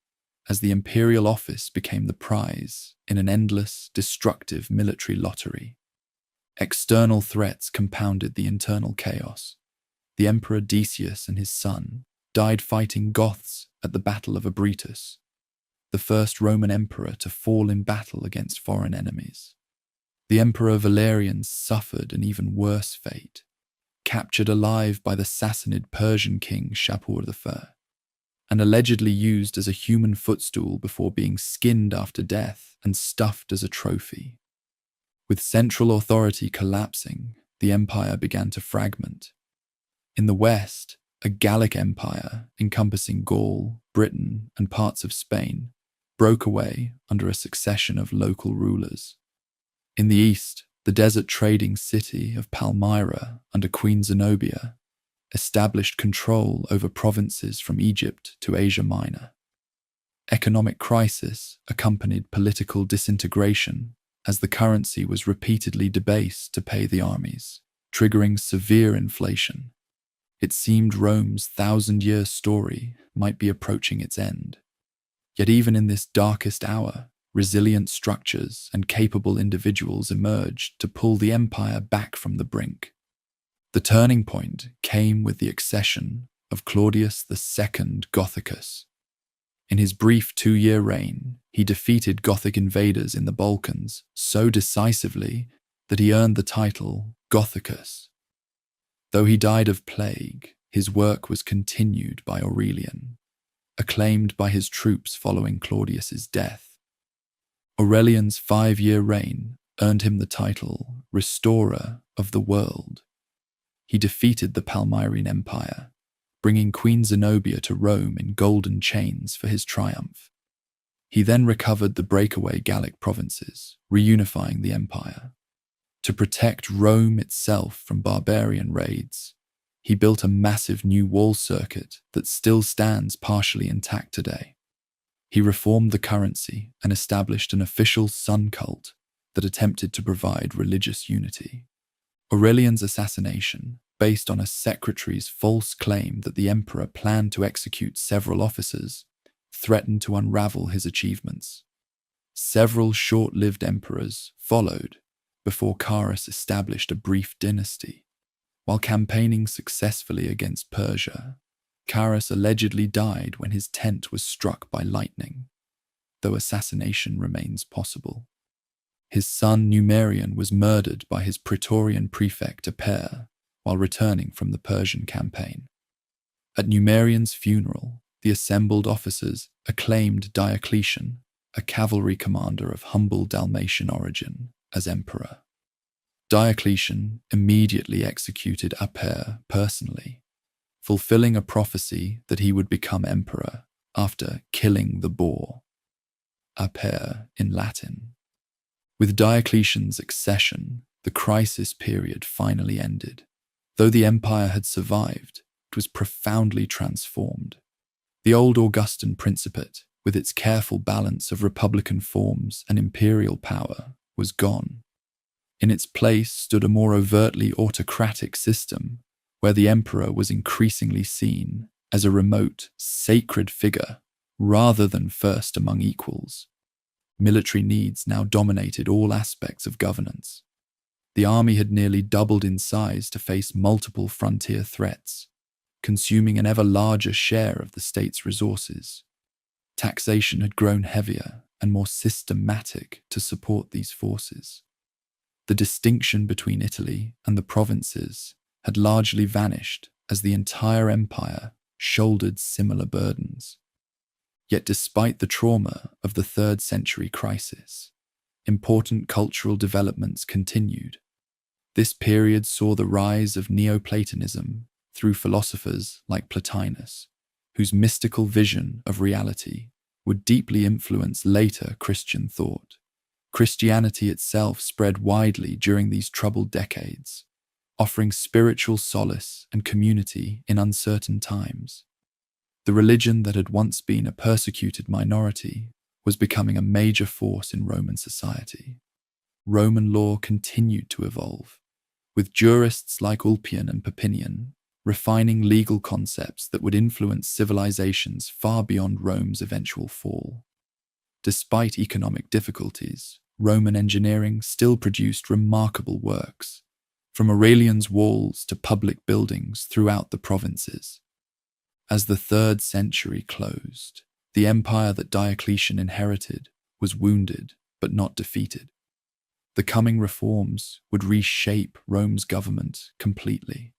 [SPEAKER 1] as the imperial office became the prize in an endless, destructive military lottery. External threats compounded the internal chaos. The Emperor Decius and his son died fighting Goths at the Battle of Abritus, the first Roman emperor to fall in battle against foreign enemies. The Emperor Valerian suffered an even worse fate, captured alive by the Sassanid Persian king Shapur I, and allegedly used as a human footstool before being skinned after death and stuffed as a trophy. With central authority collapsing, the empire began to fragment. In the west, a Gallic empire encompassing Gaul, Britain, and parts of Spain broke away under a succession of local rulers. In the east, the desert trading city of Palmyra under Queen Zenobia established control over provinces from Egypt to Asia Minor. Economic crisis accompanied political disintegration as the currency was repeatedly debased to pay the armies, triggering severe inflation. It seemed Rome's 1,000-year story might be approaching its end. Yet even in this darkest hour, resilient structures and capable individuals emerged to pull the empire back from the brink. The turning point came with the accession of Claudius II Gothicus. In his brief 2-year reign, he defeated Gothic invaders in the Balkans so decisively that he earned the title Gothicus. Though he died of plague, his work was continued by Aurelian, acclaimed by his troops following Claudius's death. Aurelian's 5-year reign earned him the title Restorer of the World. He defeated the Palmyrene Empire, bringing Queen Zenobia to Rome in golden chains for his triumph. He then recovered the breakaway Gallic provinces, reunifying the empire. To protect Rome itself from barbarian raids, he built a massive new wall circuit that still stands partially intact today. He reformed the currency and established an official sun cult that attempted to provide religious unity. Aurelian's assassination, based on a secretary's false claim that the emperor planned to execute several officers, threatened to unravel his achievements. Several short-lived emperors followed before Carus established a brief dynasty. While campaigning successfully against Persia, Carus allegedly died when his tent was struck by lightning, though assassination remains possible. His son Numerian was murdered by his Praetorian prefect Aper while returning from the Persian campaign. At Numerian's funeral, the assembled officers acclaimed Diocletian, a cavalry commander of humble Dalmatian origin, as emperor. Diocletian immediately executed Aper personally, fulfilling a prophecy that he would become emperor after killing the boar, Aper in Latin. With Diocletian's accession, the crisis period finally ended. Though the empire had survived, it was profoundly transformed. The old Augustan Principate, with its careful balance of republican forms and imperial power, was gone. In its place stood a more overtly autocratic system, where the emperor was increasingly seen as a remote, sacred figure rather than first among equals. Military needs now dominated all aspects of governance. The army had nearly doubled in size to face multiple frontier threats, consuming an ever larger share of the state's resources. Taxation had grown heavier and more systematic to support these forces. The distinction between Italy and the provinces had largely vanished as the entire empire shouldered similar burdens. Yet despite the trauma of the 3rd century crisis, important cultural developments continued. This period saw the rise of Neoplatonism through philosophers like Plotinus, whose mystical vision of reality would deeply influence later Christian thought. Christianity itself spread widely during these troubled decades, offering spiritual solace and community in uncertain times. The religion that had once been a persecuted minority was becoming a major force in Roman society. Roman law continued to evolve, with jurists like Ulpian and Papinian refining legal concepts that would influence civilizations far beyond Rome's eventual fall. Despite economic difficulties, Roman engineering still produced remarkable works, from Aurelian's walls to public buildings throughout the provinces. As the 3rd century closed, the empire that Diocletian inherited was wounded but not defeated. The coming reforms would reshape Rome's government completely,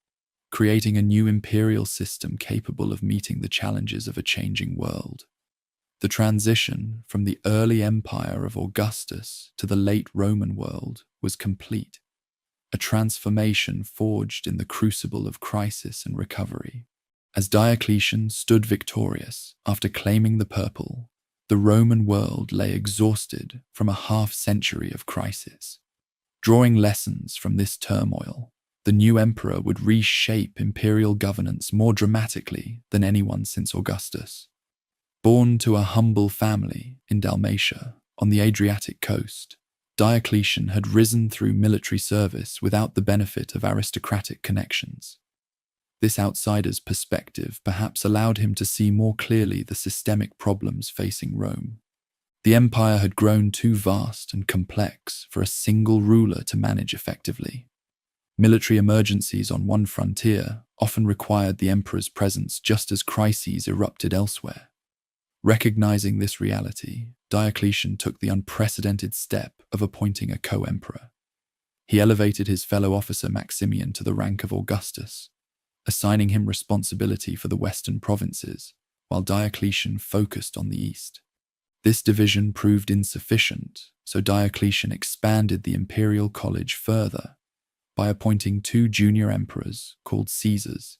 [SPEAKER 1] creating a new imperial system capable of meeting the challenges of a changing world. The transition from the early empire of Augustus to the late Roman world was complete, a transformation forged in the crucible of crisis and recovery. As Diocletian stood victorious after claiming the purple, the Roman world lay exhausted from a half-century of crisis. Drawing lessons from this turmoil, the new emperor would reshape imperial governance more dramatically than anyone since Augustus. Born to a humble family in Dalmatia, on the Adriatic coast, Diocletian had risen through military service without the benefit of aristocratic connections. This outsider's perspective perhaps allowed him to see more clearly the systemic problems facing Rome. The empire had grown too vast and complex for a single ruler to manage effectively. Military emergencies on one frontier often required the emperor's presence just as crises erupted elsewhere. Recognizing this reality, Diocletian took the unprecedented step of appointing a co-emperor. He elevated his fellow officer Maximian to the rank of Augustus, assigning him responsibility for the western provinces, while Diocletian focused on the east. This division proved insufficient, so Diocletian expanded the imperial college further by appointing 2 junior emperors called Caesars,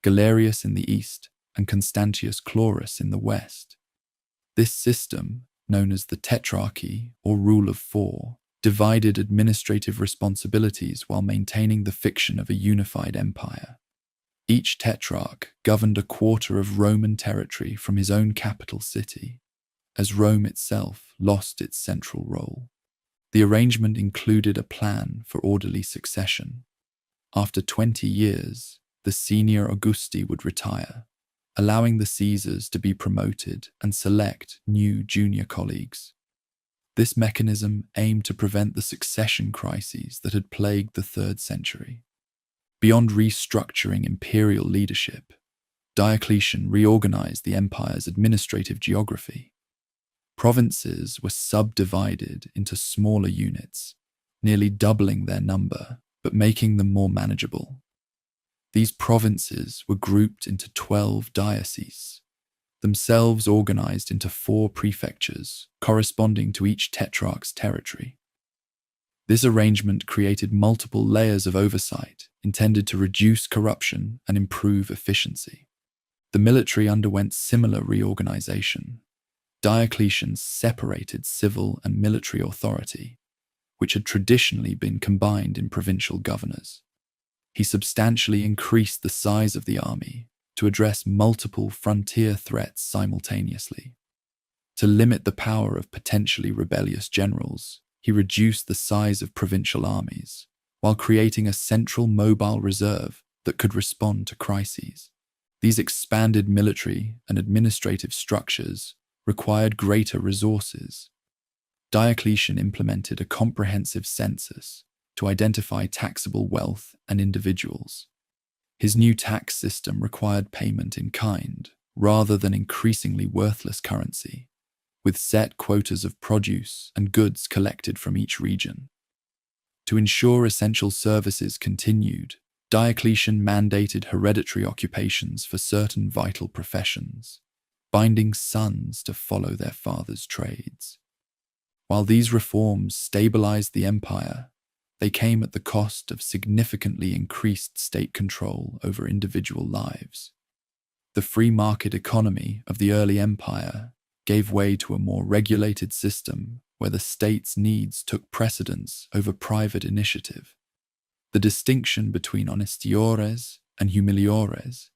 [SPEAKER 1] Galerius in the east and Constantius Chlorus in the west. This system, known as the Tetrarchy or Rule of Four, divided administrative responsibilities while maintaining the fiction of a unified empire. Each tetrarch governed a quarter of Roman territory from his own capital city, as Rome itself lost its central role. The arrangement included a plan for orderly succession. After 20 years, the senior Augusti would retire, allowing the Caesars to be promoted and select new junior colleagues. This mechanism aimed to prevent the succession crises that had plagued the 3rd century. Beyond restructuring imperial leadership, Diocletian reorganized the empire's administrative geography. Provinces were subdivided into smaller units, nearly doubling their number, but making them more manageable. These provinces were grouped into 12 dioceses, themselves organized into 4 prefectures, corresponding to each tetrarch's territory. This arrangement created multiple layers of oversight intended to reduce corruption and improve efficiency. The military underwent similar reorganization. Diocletian separated civil and military authority, which had traditionally been combined in provincial governors. He substantially increased the size of the army to address multiple frontier threats simultaneously. To limit the power of potentially rebellious generals, he reduced the size of provincial armies, while creating a central mobile reserve that could respond to crises. These expanded military and administrative structures required greater resources. Diocletian implemented a comprehensive census to identify taxable wealth and individuals. His new tax system required payment in kind, rather than increasingly worthless currency, with set quotas of produce and goods collected from each region. To ensure essential services continued, Diocletian mandated hereditary occupations for certain vital professions, binding sons to follow their fathers' trades. While these reforms stabilized the empire, they came at the cost of significantly increased state control over individual lives. The free market economy of the early empire gave way to a more regulated system where the state's needs took precedence over private initiative. The distinction between honestiores and humiliores,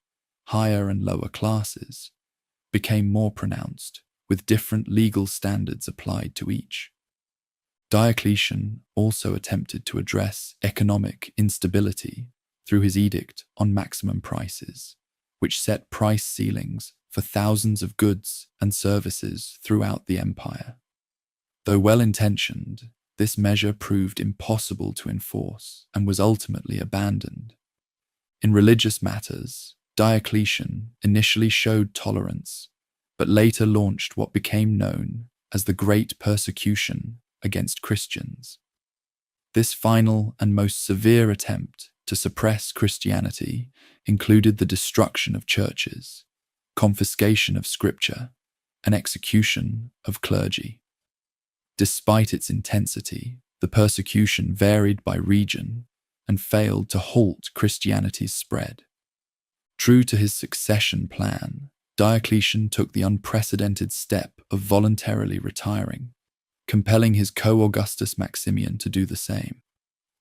[SPEAKER 1] higher and lower classes, became more pronounced, with different legal standards applied to each. Diocletian also attempted to address economic instability through his edict on maximum prices, which set price ceilings for thousands of goods and services throughout the empire. Though well-intentioned, this measure proved impossible to enforce and was ultimately abandoned. In religious matters, Diocletian initially showed tolerance, but later launched what became known as the Great Persecution against Christians. This final and most severe attempt to suppress Christianity included the destruction of churches, confiscation of scripture, and execution of clergy. Despite its intensity, the persecution varied by region and failed to halt Christianity's spread. True to his succession plan, Diocletian took the unprecedented step of voluntarily retiring, compelling his co-Augustus Maximian to do the same.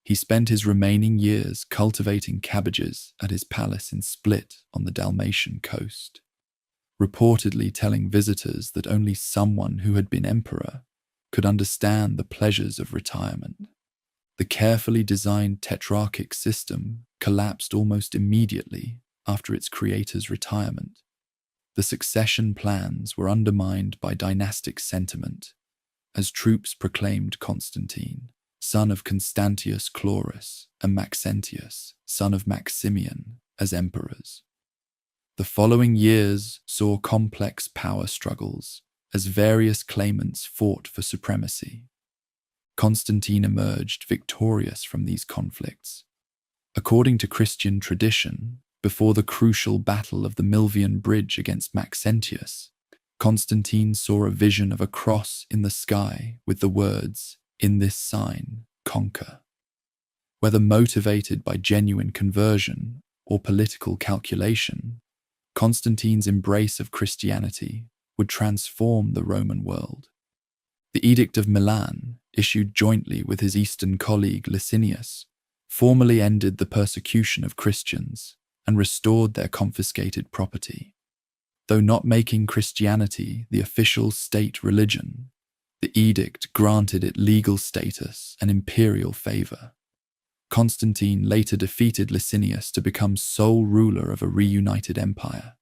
[SPEAKER 1] He spent his remaining years cultivating cabbages at his palace in Split on the Dalmatian coast, reportedly telling visitors that only someone who had been emperor could understand the pleasures of retirement. The carefully designed tetrarchic system collapsed almost immediately after its creator's retirement. The succession plans were undermined by dynastic sentiment, as troops proclaimed Constantine, son of Constantius Chlorus, and Maxentius, son of Maximian, as emperors. The following years saw complex power struggles as various claimants fought for supremacy. Constantine emerged victorious from these conflicts. According to Christian tradition, before the crucial battle of the Milvian Bridge against Maxentius, Constantine saw a vision of a cross in the sky with the words, "In this sign, conquer." Whether motivated by genuine conversion or political calculation, Constantine's embrace of Christianity would transform the Roman world. The Edict of Milan, issued jointly with his eastern colleague Licinius, formally ended the persecution of Christians and restored their confiscated property. Though not making Christianity the official state religion, the edict granted it legal status and imperial favor. Constantine later defeated Licinius to become sole ruler of a reunited empire.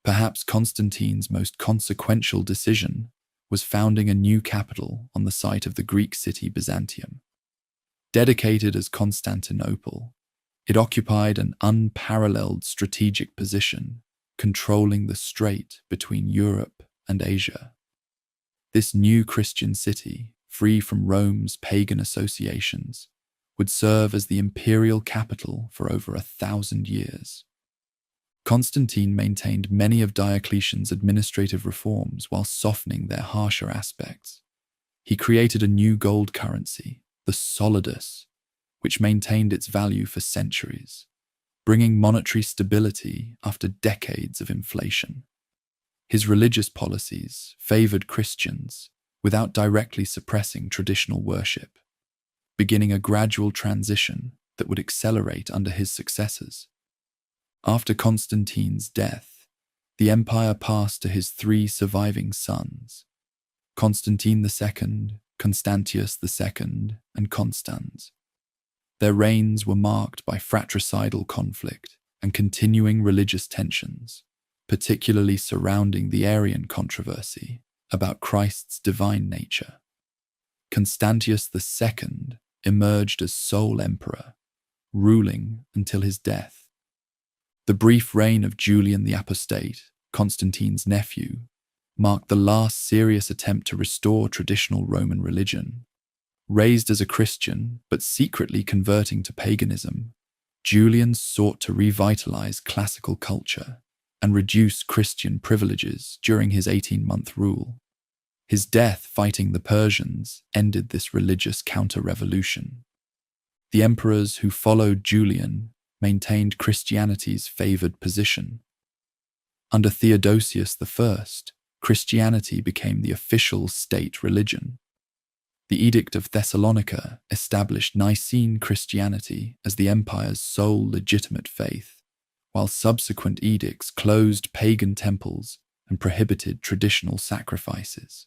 [SPEAKER 1] Perhaps Constantine's most consequential decision was founding a new capital on the site of the Greek city Byzantium. Dedicated as Constantinople, it occupied an unparalleled strategic position, controlling the strait between Europe and Asia. This new Christian city, free from Rome's pagan associations, would serve as the imperial capital for over 1,000 years. Constantine maintained many of Diocletian's administrative reforms while softening their harsher aspects. He created a new gold currency, the solidus, which maintained its value for centuries, bringing monetary stability after decades of inflation. His religious policies favored Christians without directly suppressing traditional worship, beginning a gradual transition that would accelerate under his successors. After Constantine's death, the empire passed to his 3 surviving sons, Constantine II, Constantius II, and Constans. Their reigns were marked by fratricidal conflict and continuing religious tensions, particularly surrounding the Arian controversy about Christ's divine nature. Constantius II emerged as sole emperor, ruling until his death. The brief reign of Julian the Apostate, Constantine's nephew, marked the last serious attempt to restore traditional Roman religion. Raised as a Christian, but secretly converting to paganism, Julian sought to revitalize classical culture and reduce Christian privileges during his 18-month rule. His death fighting the Persians ended this religious counter-revolution. The emperors who followed Julian maintained Christianity's favored position. Under Theodosius I, Christianity became the official state religion. The Edict of Thessalonica established Nicene Christianity as the empire's sole legitimate faith, while subsequent edicts closed pagan temples and prohibited traditional sacrifices.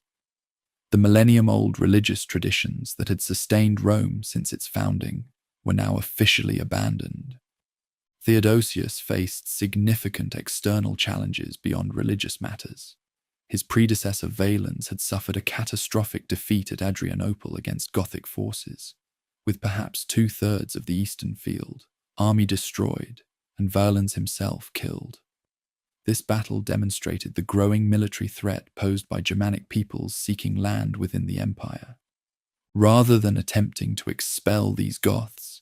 [SPEAKER 1] The millennium-old religious traditions that had sustained Rome since its founding were now officially abandoned. Theodosius faced significant external challenges beyond religious matters. His predecessor Valens had suffered a catastrophic defeat at Adrianople against Gothic forces, with perhaps 2/3 of the eastern field, army destroyed, and Valens himself killed. This battle demonstrated the growing military threat posed by Germanic peoples seeking land within the empire. Rather than attempting to expel these Goths,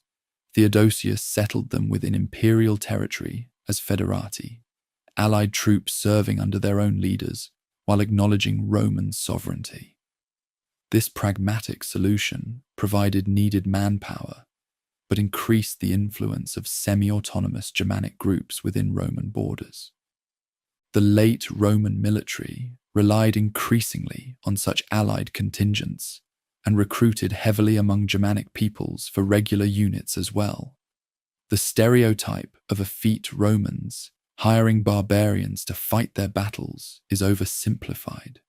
[SPEAKER 1] Theodosius settled them within imperial territory as foederati, allied troops serving under their own leaders while acknowledging Roman sovereignty. This pragmatic solution provided needed manpower, but increased the influence of semi-autonomous Germanic groups within Roman borders. The late Roman military relied increasingly on such allied contingents and recruited heavily among Germanic peoples for regular units as well. The stereotype of effete Romans hiring barbarians to fight their battles is oversimplified.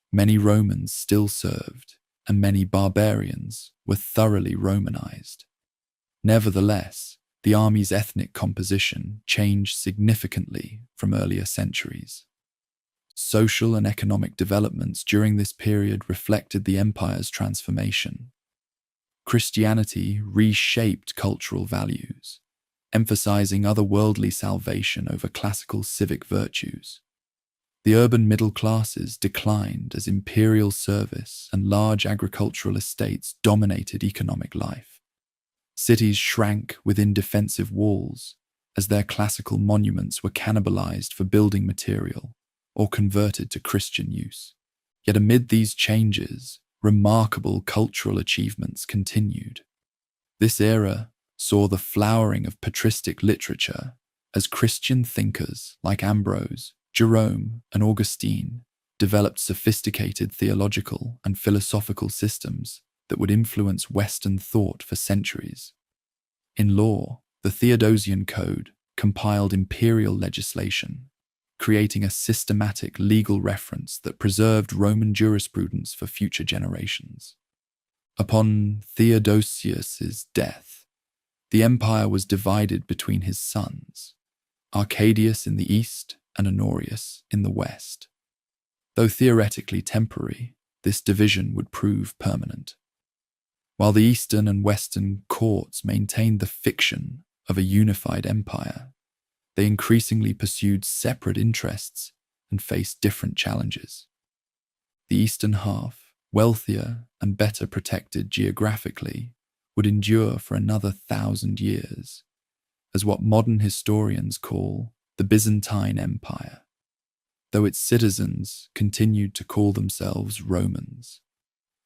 [SPEAKER 1] Many Romans still served, and many barbarians were thoroughly Romanized. Nevertheless, the army's ethnic composition changed significantly from earlier centuries. Social and economic developments during this period reflected the empire's transformation. Christianity reshaped cultural values, emphasizing otherworldly salvation over classical civic virtues. The urban middle classes declined as imperial service and large agricultural estates dominated economic life. Cities shrank within defensive walls as their classical monuments were cannibalized for building material or converted to Christian use. Yet amid these changes, remarkable cultural achievements continued. This era saw the flowering of patristic literature as Christian thinkers like Ambrose, Jerome, and Augustine developed sophisticated theological and philosophical systems that would influence Western thought for centuries. In law, the Theodosian Code compiled imperial legislation, creating a systematic legal reference that preserved Roman jurisprudence for future generations. Upon Theodosius's death, the empire was divided between his sons, Arcadius in the east and Honorius in the west. Though theoretically temporary, this division would prove permanent. While the eastern and western courts maintained the fiction of a unified empire, they increasingly pursued separate interests and faced different challenges. The eastern half, wealthier and better protected geographically, would endure for another 1,000 years as what modern historians call the Byzantine Empire, though its citizens continued to call themselves Romans.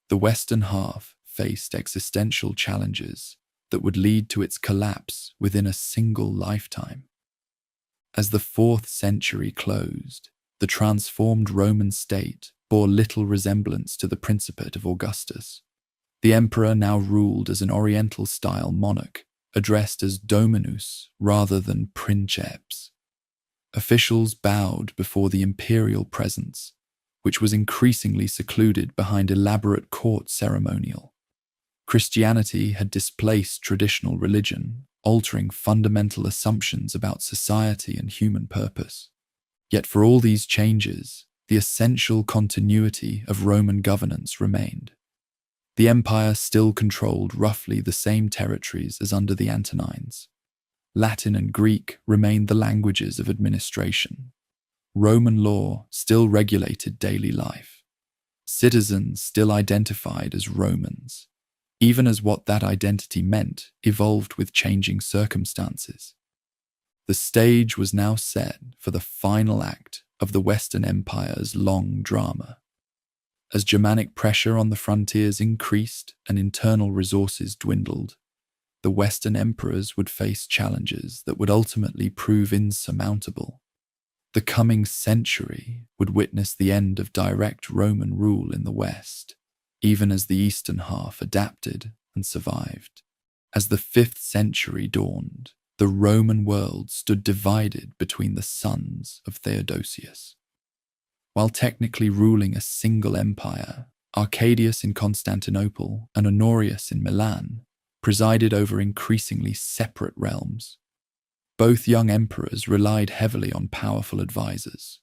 [SPEAKER 1] The western half faced existential challenges that would lead to its collapse within a single lifetime. As the 4th century closed, the transformed Roman state bore little resemblance to the Principate of Augustus. The emperor now ruled as an Oriental-style monarch, addressed as Dominus rather than Princeps. Officials bowed before the imperial presence, which was increasingly secluded behind elaborate court ceremonial. Christianity had displaced traditional religion, altering fundamental assumptions about society and human purpose. Yet for all these changes, the essential continuity of Roman governance remained. The empire still controlled roughly the same territories as under the Antonines. Latin and Greek remained the languages of administration. Roman law still regulated daily life. Citizens still identified as Romans, even as what that identity meant evolved with changing circumstances. The stage was now set for the final act of the Western Empire's long drama. As Germanic pressure on the frontiers increased and internal resources dwindled, the Western emperors would face challenges that would ultimately prove insurmountable. The coming century would witness the end of direct Roman rule in the West, even as the eastern half adapted and survived. As the 5th century dawned, the Roman world stood divided between the sons of Theodosius. While technically ruling a single empire, Arcadius in Constantinople and Honorius in Milan presided over increasingly separate realms. Both young emperors relied heavily on powerful advisors,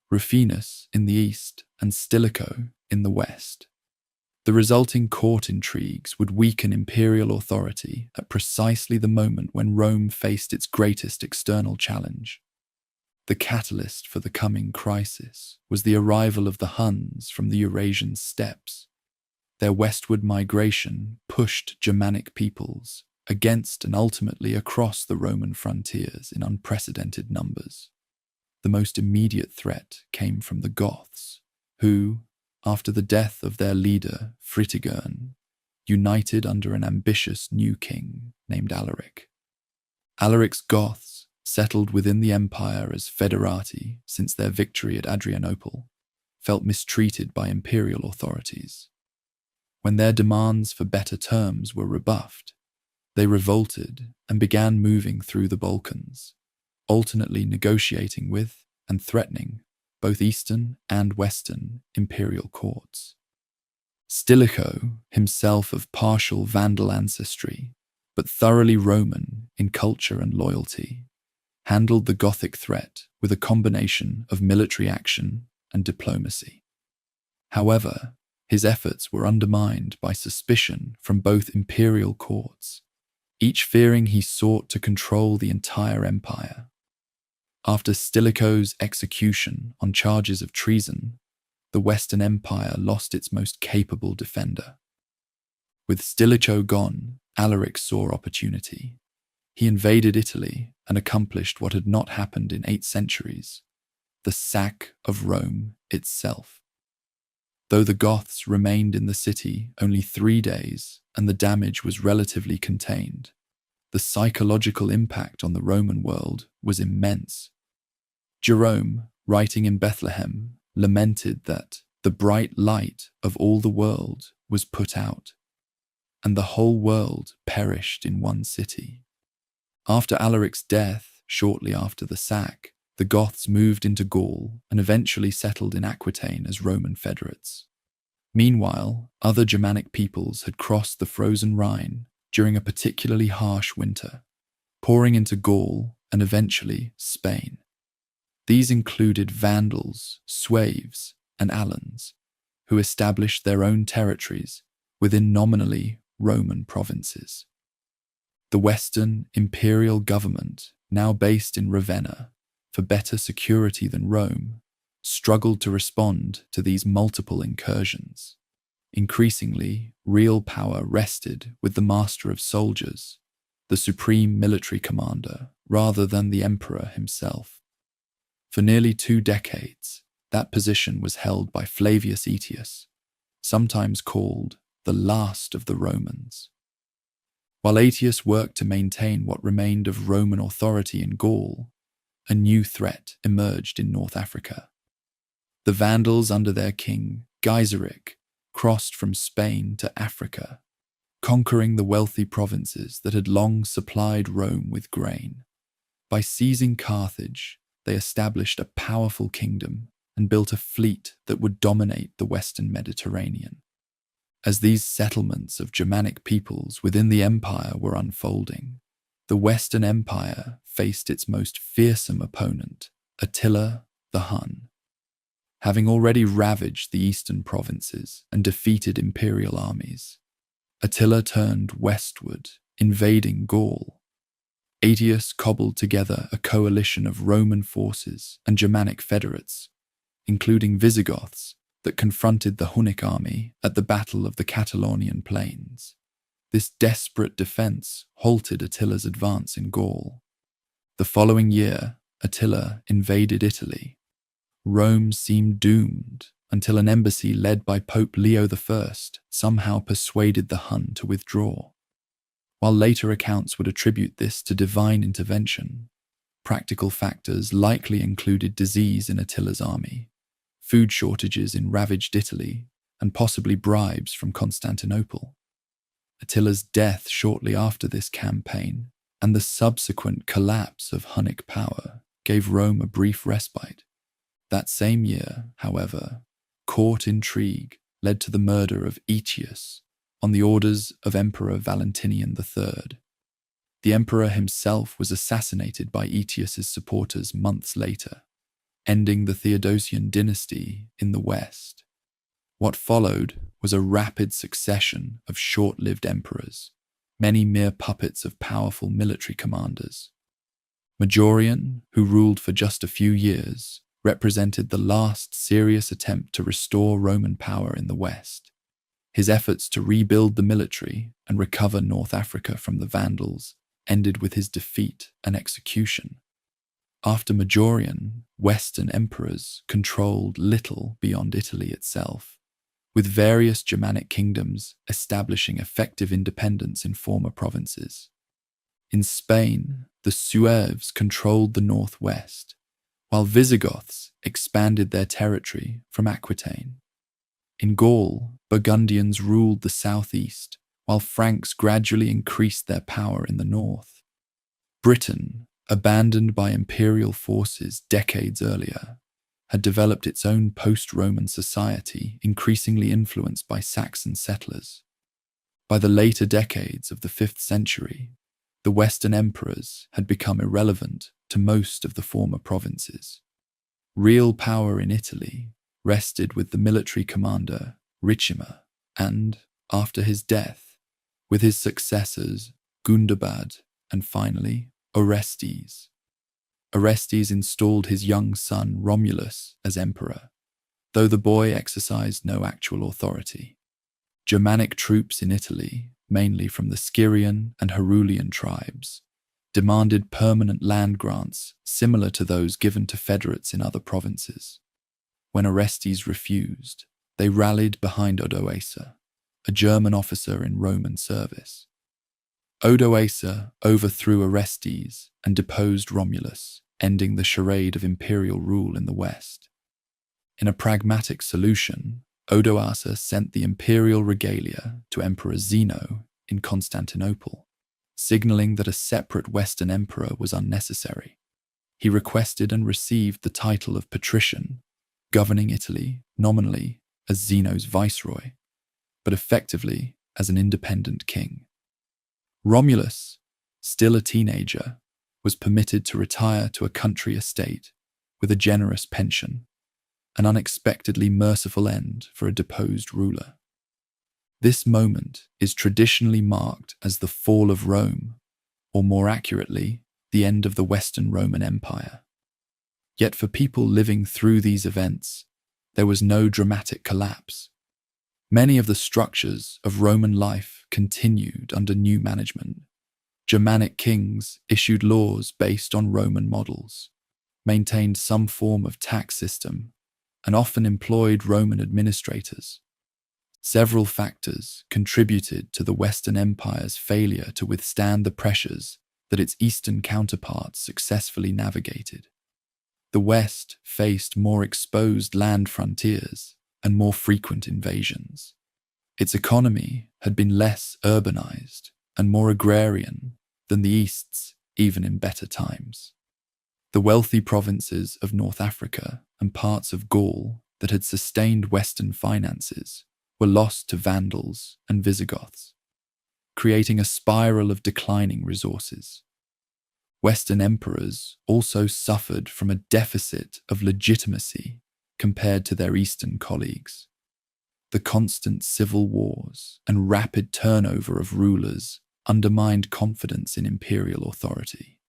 [SPEAKER 1] Rufinus in the east and Stilicho in the west. The resulting court intrigues would weaken imperial authority at precisely the moment when Rome faced its greatest external challenge. The catalyst for the coming crisis was the arrival of the Huns from the Eurasian steppes. Their westward migration pushed Germanic peoples against and ultimately across the Roman frontiers in unprecedented numbers. The most immediate threat came from the Goths, who, after the death of their leader Fritigern, united under an ambitious new king named Alaric. Alaric's Goths settled within the empire as federati since their victory at Adrianople, felt mistreated by imperial authorities. When their demands for better terms were rebuffed, they revolted and began moving through the Balkans, alternately negotiating with and threatening both Eastern and Western imperial courts. Stilicho, himself of partial Vandal ancestry, but thoroughly Roman in culture and loyalty, handled the Gothic threat with a combination of military action and diplomacy. However, his efforts were undermined by suspicion from both imperial courts, each fearing he sought to control the entire empire. After Stilicho's execution on charges of treason, the Western Empire lost its most capable defender. With Stilicho gone, Alaric saw opportunity. He invaded Italy and accomplished what had not happened in 8 centuries, the sack of Rome itself. Though the Goths remained in the city only 3 days and the damage was relatively contained, the psychological impact on the Roman world was immense. Jerome, writing in Bethlehem, lamented that the bright light of all the world was put out, and the whole world perished in one city. After Alaric's death, shortly after the sack, the Goths moved into Gaul and eventually settled in Aquitaine as Roman federates. Meanwhile, other Germanic peoples had crossed the frozen Rhine during a particularly harsh winter, pouring into Gaul and eventually Spain. These included Vandals, Sueves, and Alans, who established their own territories within nominally Roman provinces. The Western imperial government, now based in Ravenna, for better security than Rome, struggled to respond to these multiple incursions. Increasingly, real power rested with the master of soldiers, the supreme military commander, rather than the emperor himself. For nearly 2 decades, that position was held by Flavius Aetius, sometimes called the last of the Romans. While Aetius worked to maintain what remained of Roman authority in Gaul, a new threat emerged in North Africa. The Vandals under their king, Gaiseric, crossed from Spain to Africa, conquering the wealthy provinces that had long supplied Rome with grain. By seizing Carthage, they established a powerful kingdom and built a fleet that would dominate the Western Mediterranean. As these settlements of Germanic peoples within the empire were unfolding, the Western Empire faced its most fearsome opponent, Attila the Hun. Having already ravaged the eastern provinces and defeated imperial armies, Attila turned westward, invading Gaul. Aetius cobbled together a coalition of Roman forces and Germanic federates, including Visigoths, that confronted the Hunnic army at the Battle of the Catalonian Plains. This desperate defense halted Attila's advance in Gaul. The following year, Attila invaded Italy. Rome seemed doomed until an embassy led by Pope Leo I somehow persuaded the Hun to withdraw. While later accounts would attribute this to divine intervention, practical factors likely included disease in Attila's army, food shortages in ravaged Italy, and possibly bribes from Constantinople. Attila's death shortly after this campaign and the subsequent collapse of Hunnic power gave Rome a brief respite. That same year, however, court intrigue led to the murder of Aetius on the orders of Emperor Valentinian III. The emperor himself was assassinated by Aetius's supporters months later, ending the Theodosian dynasty in the West. What followed was a rapid succession of short-lived emperors, many mere puppets of powerful military commanders. Majorian, who ruled for just a few years, represented the last serious attempt to restore Roman power in the West. His efforts to rebuild the military and recover North Africa from the Vandals ended with his defeat and execution. After Majorian, Western emperors controlled little beyond Italy itself, with various Germanic kingdoms establishing effective independence in former provinces. In Spain, the Sueves controlled the northwest, while Visigoths expanded their territory from Aquitaine. In Gaul, Burgundians ruled the southeast, while Franks gradually increased their power in the north. Britain, abandoned by imperial forces decades earlier, had developed its own post-Roman society increasingly influenced by Saxon settlers. By the later decades of the 5th century, the Western emperors had become irrelevant to most of the former provinces. Real power in Italy rested with the military commander Ricimer and, after his death, with his successors Gundobad and finally Orestes. Orestes installed his young son Romulus as emperor, though the boy exercised no actual authority. Germanic troops in Italy, mainly from the Scyrian and Herulian tribes, demanded permanent land grants similar to those given to federates in other provinces. When Orestes refused, they rallied behind Odoacer, a German officer in Roman service. Odoacer overthrew Orestes and deposed Romulus, ending the charade of imperial rule in the West. In a pragmatic solution, Odoacer sent the imperial regalia to Emperor Zeno in Constantinople, signaling that a separate Western emperor was unnecessary. He requested and received the title of patrician, governing Italy nominally as Zeno's viceroy, but effectively as an independent king. Romulus, still a teenager, was permitted to retire to a country estate with a generous pension, an unexpectedly merciful end for a deposed ruler. This moment is traditionally marked as the fall of Rome, or more accurately, the end of the Western Roman Empire. Yet for people living through these events, there was no dramatic collapse. Many of the structures of Roman life continued under new management. Germanic kings issued laws based on Roman models, maintained some form of tax system, and often employed Roman administrators. Several factors contributed to the Western Empire's failure to withstand the pressures that its Eastern counterparts successfully navigated. The West faced more exposed land frontiers and more frequent invasions. Its economy had been less urbanized and more agrarian than the East's, even in better times. The wealthy provinces of North Africa and parts of Gaul that had sustained Western finances were lost to Vandals and Visigoths, creating a spiral of declining resources. Western emperors also suffered from a deficit of legitimacy compared to their Eastern colleagues. The constant civil wars and rapid turnover of rulers undermined confidence in imperial authority.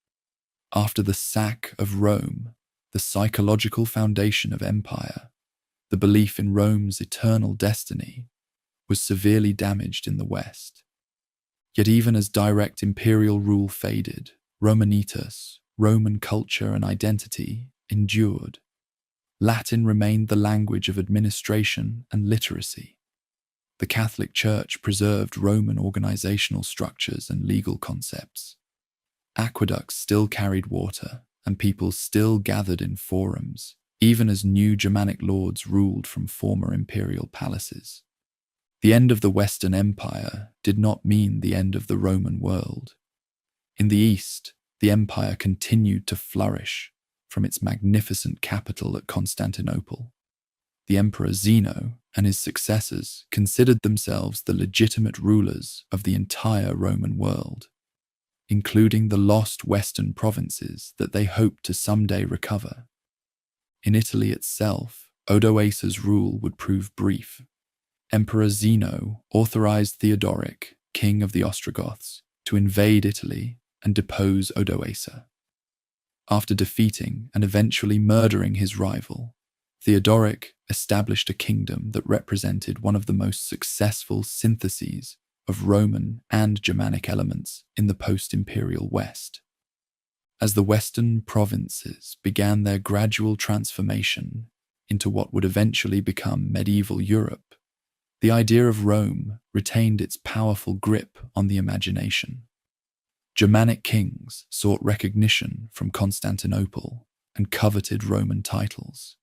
[SPEAKER 1] After the sack of Rome, the psychological foundation of empire, the belief in Rome's eternal destiny, was severely damaged in the West. Yet even as direct imperial rule faded, Romanitas, Roman culture and identity, endured. Latin remained the language of administration and literacy. The Catholic Church preserved Roman organizational structures and legal concepts. Aqueducts still carried water, and people still gathered in forums, even as new Germanic lords ruled from former imperial palaces. The end of the Western Empire did not mean the end of the Roman world. In the East, the empire continued to flourish from its magnificent capital at Constantinople. The Emperor Zeno and his successors considered themselves the legitimate rulers of the entire Roman world, including the lost western provinces that they hoped to someday recover. In Italy itself, Odoacer's rule would prove brief. Emperor Zeno authorized Theodoric, king of the Ostrogoths, to invade Italy and depose Odoacer. After defeating and eventually murdering his rival, Theodoric established a kingdom that represented one of the most successful syntheses of Roman and Germanic elements in the post-imperial West. As the Western provinces began their gradual transformation into what would eventually become medieval Europe, the idea of Rome retained its powerful grip on the imagination. Germanic kings sought recognition from Constantinople and coveted Roman titles.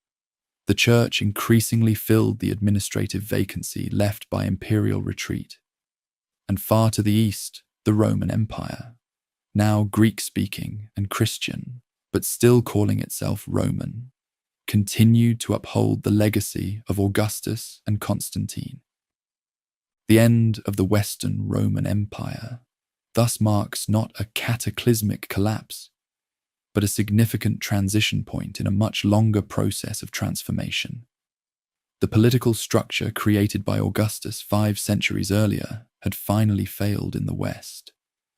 [SPEAKER 1] The church increasingly filled the administrative vacancy left by imperial retreat. And far to the east, the Roman Empire, now Greek-speaking and Christian, but still calling itself Roman, continued to uphold the legacy of Augustus and Constantine. The end of the Western Roman Empire thus marks not a cataclysmic collapse, but a significant transition point in a much longer process of transformation. The political structure created by Augustus 5 centuries earlier had finally failed in the West,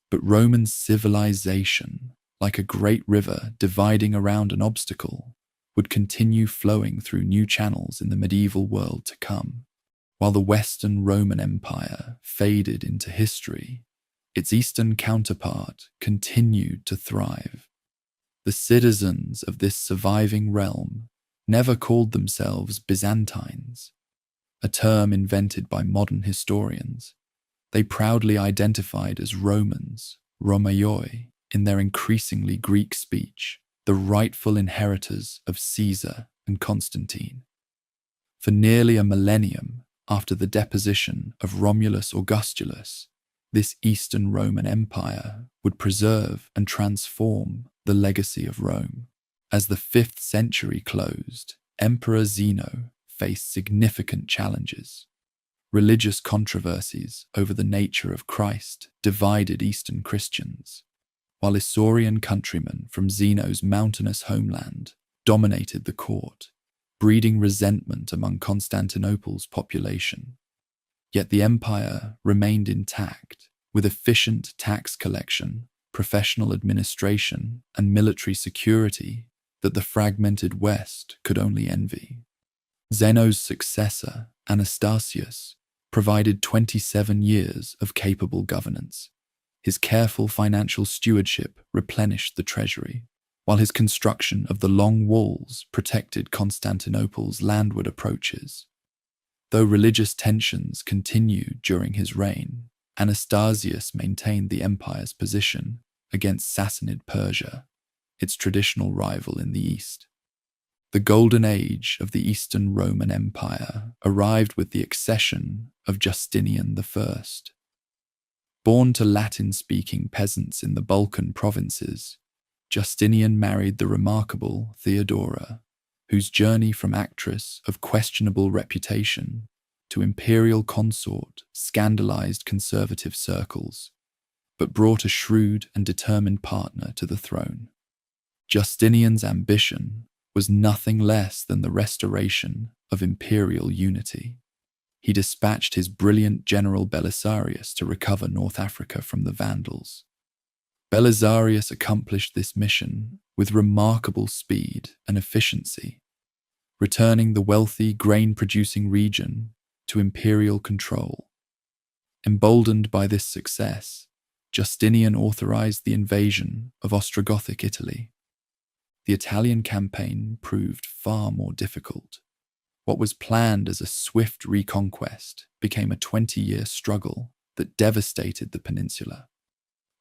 [SPEAKER 1] but Roman civilization, like a great river dividing around an obstacle, would continue flowing through new channels in the medieval world to come. While the Western Roman Empire faded into history, its eastern counterpart continued to thrive. The citizens of this surviving realm never called themselves Byzantines, a term invented by modern historians. They proudly identified as Romans, Romaioi, in their increasingly Greek speech, the rightful inheritors of Caesar and Constantine. For nearly a millennium after the deposition of Romulus Augustulus, this Eastern Roman Empire would preserve and transform the legacy of Rome. As the 5th century closed, Emperor Zeno faced significant challenges. Religious controversies over the nature of Christ divided Eastern Christians, while Isaurian countrymen from Zeno's mountainous homeland dominated the court, breeding resentment among Constantinople's population. Yet the empire remained intact, with efficient tax collection, professional administration, and military security that the fragmented West could only envy. Zeno's successor, Anastasius, provided 27 years of capable governance. His careful financial stewardship replenished the treasury, while his construction of the long walls protected Constantinople's landward approaches. Though religious tensions continued during his reign, Anastasius maintained the empire's position against Sassanid Persia, its traditional rival in the east. The golden age of the Eastern Roman Empire arrived with the accession of Justinian I. Born to Latin-speaking peasants in the Balkan provinces, Justinian married the remarkable Theodora, whose journey from actress of questionable reputation to imperial consort scandalized conservative circles, but brought a shrewd and determined partner to the throne. Justinian's ambition was nothing less than the restoration of imperial unity. he dispatched his brilliant general Belisarius to recover North Africa from the Vandals. Belisarius accomplished this mission with remarkable speed and efficiency, returning the wealthy grain-producing region to imperial control. Emboldened by this success, Justinian authorized the invasion of Ostrogothic Italy. The Italian campaign proved far more difficult. What was planned as a swift reconquest became a 20-year struggle that devastated the peninsula.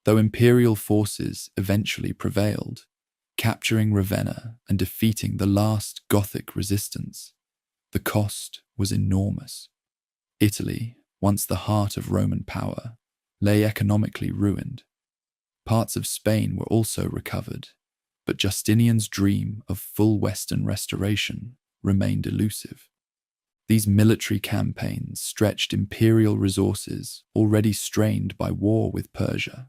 [SPEAKER 1] Though imperial forces eventually prevailed, capturing Ravenna and defeating the last Gothic resistance, the cost was enormous. Italy, once the heart of Roman power, lay economically ruined. Parts of Spain were also recovered, but Justinian's dream of full Western restoration remained elusive. These military campaigns stretched imperial resources already strained by war with Persia.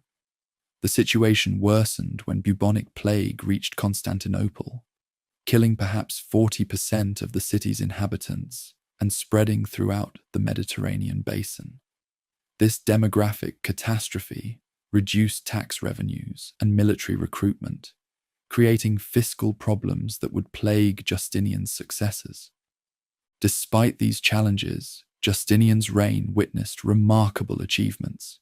[SPEAKER 1] The situation worsened when bubonic plague reached Constantinople, killing perhaps 40% of the city's inhabitants and spreading throughout the Mediterranean basin. This demographic catastrophe reduced tax revenues and military recruitment, creating fiscal problems that would plague Justinian's successors. Despite these challenges, Justinian's reign witnessed remarkable achievements.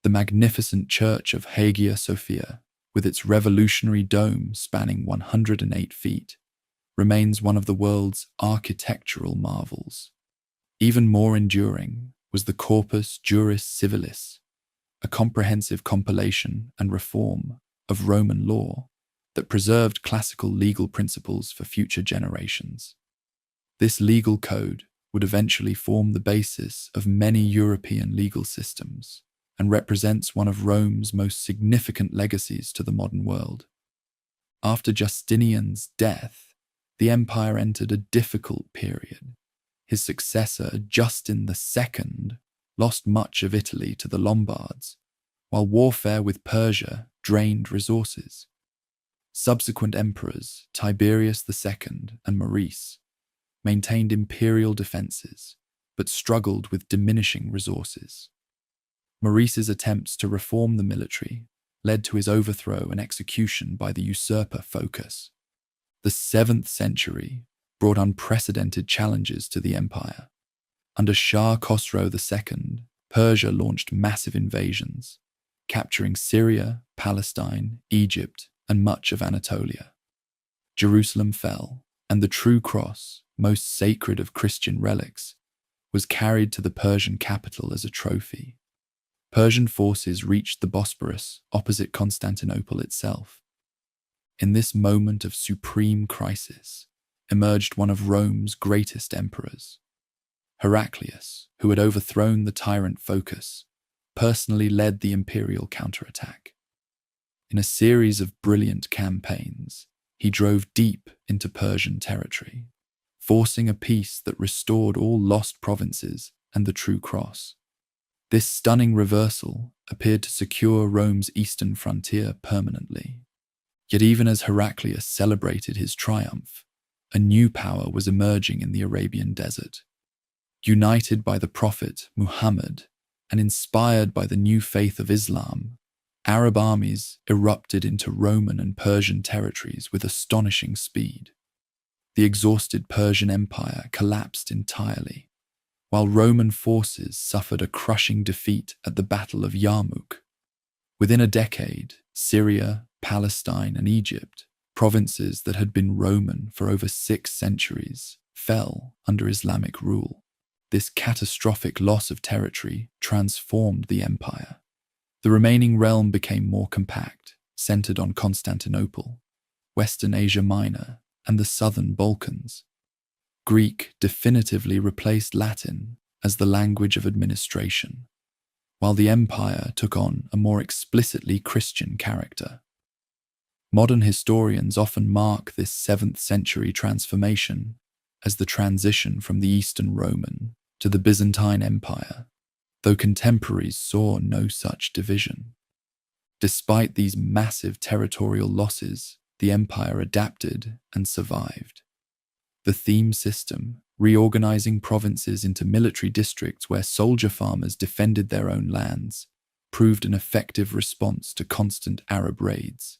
[SPEAKER 1] The magnificent church of Hagia Sophia, with its revolutionary dome spanning 108 feet, remains one of the world's architectural marvels. Even more enduring was the Corpus Juris Civilis, a comprehensive compilation and reform of Roman law that preserved classical legal principles for future generations. This legal code would eventually form the basis of many European legal systems and represents one of Rome's most significant legacies to the modern world. After Justinian's death, the empire entered a difficult period. His successor, Justin II, lost much of Italy to the Lombards, while warfare with Persia drained resources. Subsequent emperors, Tiberius II and Maurice, maintained imperial defenses, but struggled with diminishing resources. Maurice's attempts to reform the military led to his overthrow and execution by the usurper Phocas. The 7th century brought unprecedented challenges to the empire. Under Shah Khosrow II, Persia launched massive invasions, capturing Syria, Palestine, Egypt, and much of Anatolia. Jerusalem fell, and the true cross, most sacred of Christian relics, was carried to the Persian capital as a trophy. Persian forces reached the Bosporus opposite Constantinople itself. In this moment of supreme crisis emerged one of Rome's greatest emperors. Heraclius, who had overthrown the tyrant Phocas, personally led the imperial counterattack. In a series of brilliant campaigns, he drove deep into Persian territory, forcing a peace that restored all lost provinces and the true cross. This stunning reversal appeared to secure Rome's eastern frontier permanently. Yet even as Heraclius celebrated his triumph, a new power was emerging in the Arabian desert. United by the prophet Muhammad and inspired by the new faith of Islam, Arab armies erupted into Roman and Persian territories with astonishing speed. The exhausted Persian Empire collapsed entirely, while Roman forces suffered a crushing defeat at the Battle of Yarmouk. Within a decade, Syria, Palestine, and Egypt, provinces that had been Roman for over 6 centuries, fell under Islamic rule. This catastrophic loss of territory transformed the empire. The remaining realm became more compact, centered on Constantinople, Western Asia Minor, and the southern Balkans. Greek definitively replaced Latin as the language of administration, while the empire took on a more explicitly Christian character. Modern historians often mark this 7th century transformation as the transition from the Eastern Roman to the Byzantine Empire, though contemporaries saw no such division. Despite these massive territorial losses, the empire adapted and survived. The theme system, reorganizing provinces into military districts where soldier farmers defended their own lands, proved an effective response to constant Arab raids.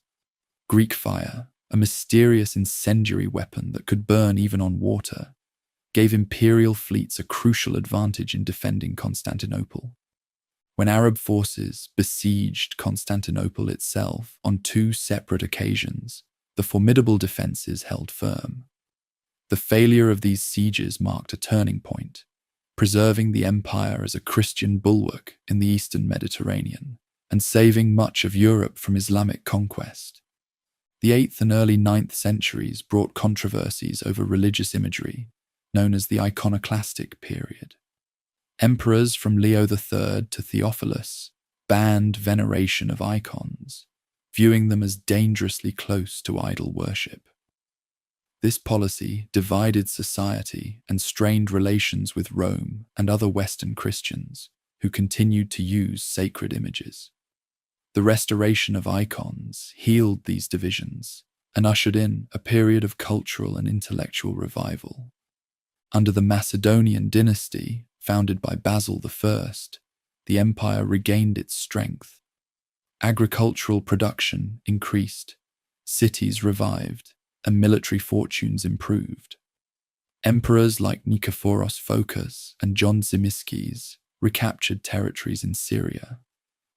[SPEAKER 1] Greek fire, a mysterious incendiary weapon that could burn even on water, gave imperial fleets a crucial advantage in defending Constantinople. When Arab forces besieged Constantinople itself on two separate occasions, the formidable defences held firm. The failure of these sieges marked a turning point, preserving the empire as a Christian bulwark in the eastern Mediterranean and saving much of Europe from Islamic conquest. The 8th and early 9th centuries brought controversies over religious imagery, known as the iconoclastic period. Emperors from Leo III to Theophilus banned veneration of icons, viewing them as dangerously close to idol worship. This policy divided society and strained relations with Rome and other Western Christians who continued to use sacred images. The restoration of icons healed these divisions and ushered in a period of cultural and intellectual revival. Under the Macedonian dynasty, founded by Basil I, the empire regained its strength. Agricultural production increased, cities revived, and military fortunes improved. Emperors like Nikephoros Phocas and John Tzimiskes recaptured territories in Syria,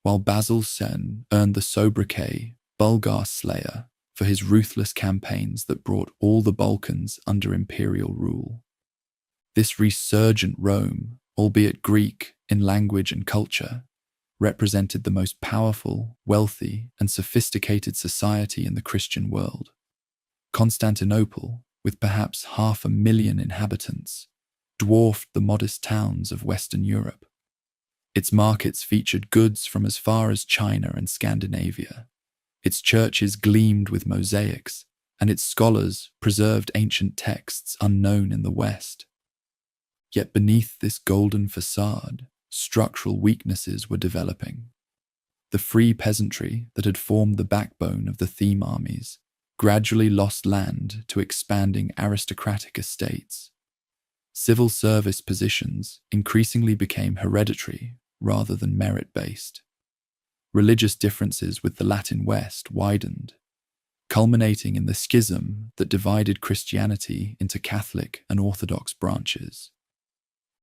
[SPEAKER 1] while Basil Sen earned the sobriquet Bulgar Slayer for his ruthless campaigns that brought all the Balkans under imperial rule. This resurgent Rome, albeit Greek in language and culture, represented the most powerful, wealthy, and sophisticated society in the Christian world. Constantinople, with perhaps 500,000 inhabitants, dwarfed the modest towns of Western Europe. Its markets featured goods from as far as China and Scandinavia. Its churches gleamed with mosaics, and its scholars preserved ancient texts unknown in the West. Yet beneath this golden facade, structural weaknesses were developing. The free peasantry that had formed the backbone of the theme armies gradually lost land to expanding aristocratic estates. Civil service positions increasingly became hereditary rather than merit-based. Religious differences with the Latin West widened, culminating in the schism that divided Christianity into Catholic and Orthodox branches.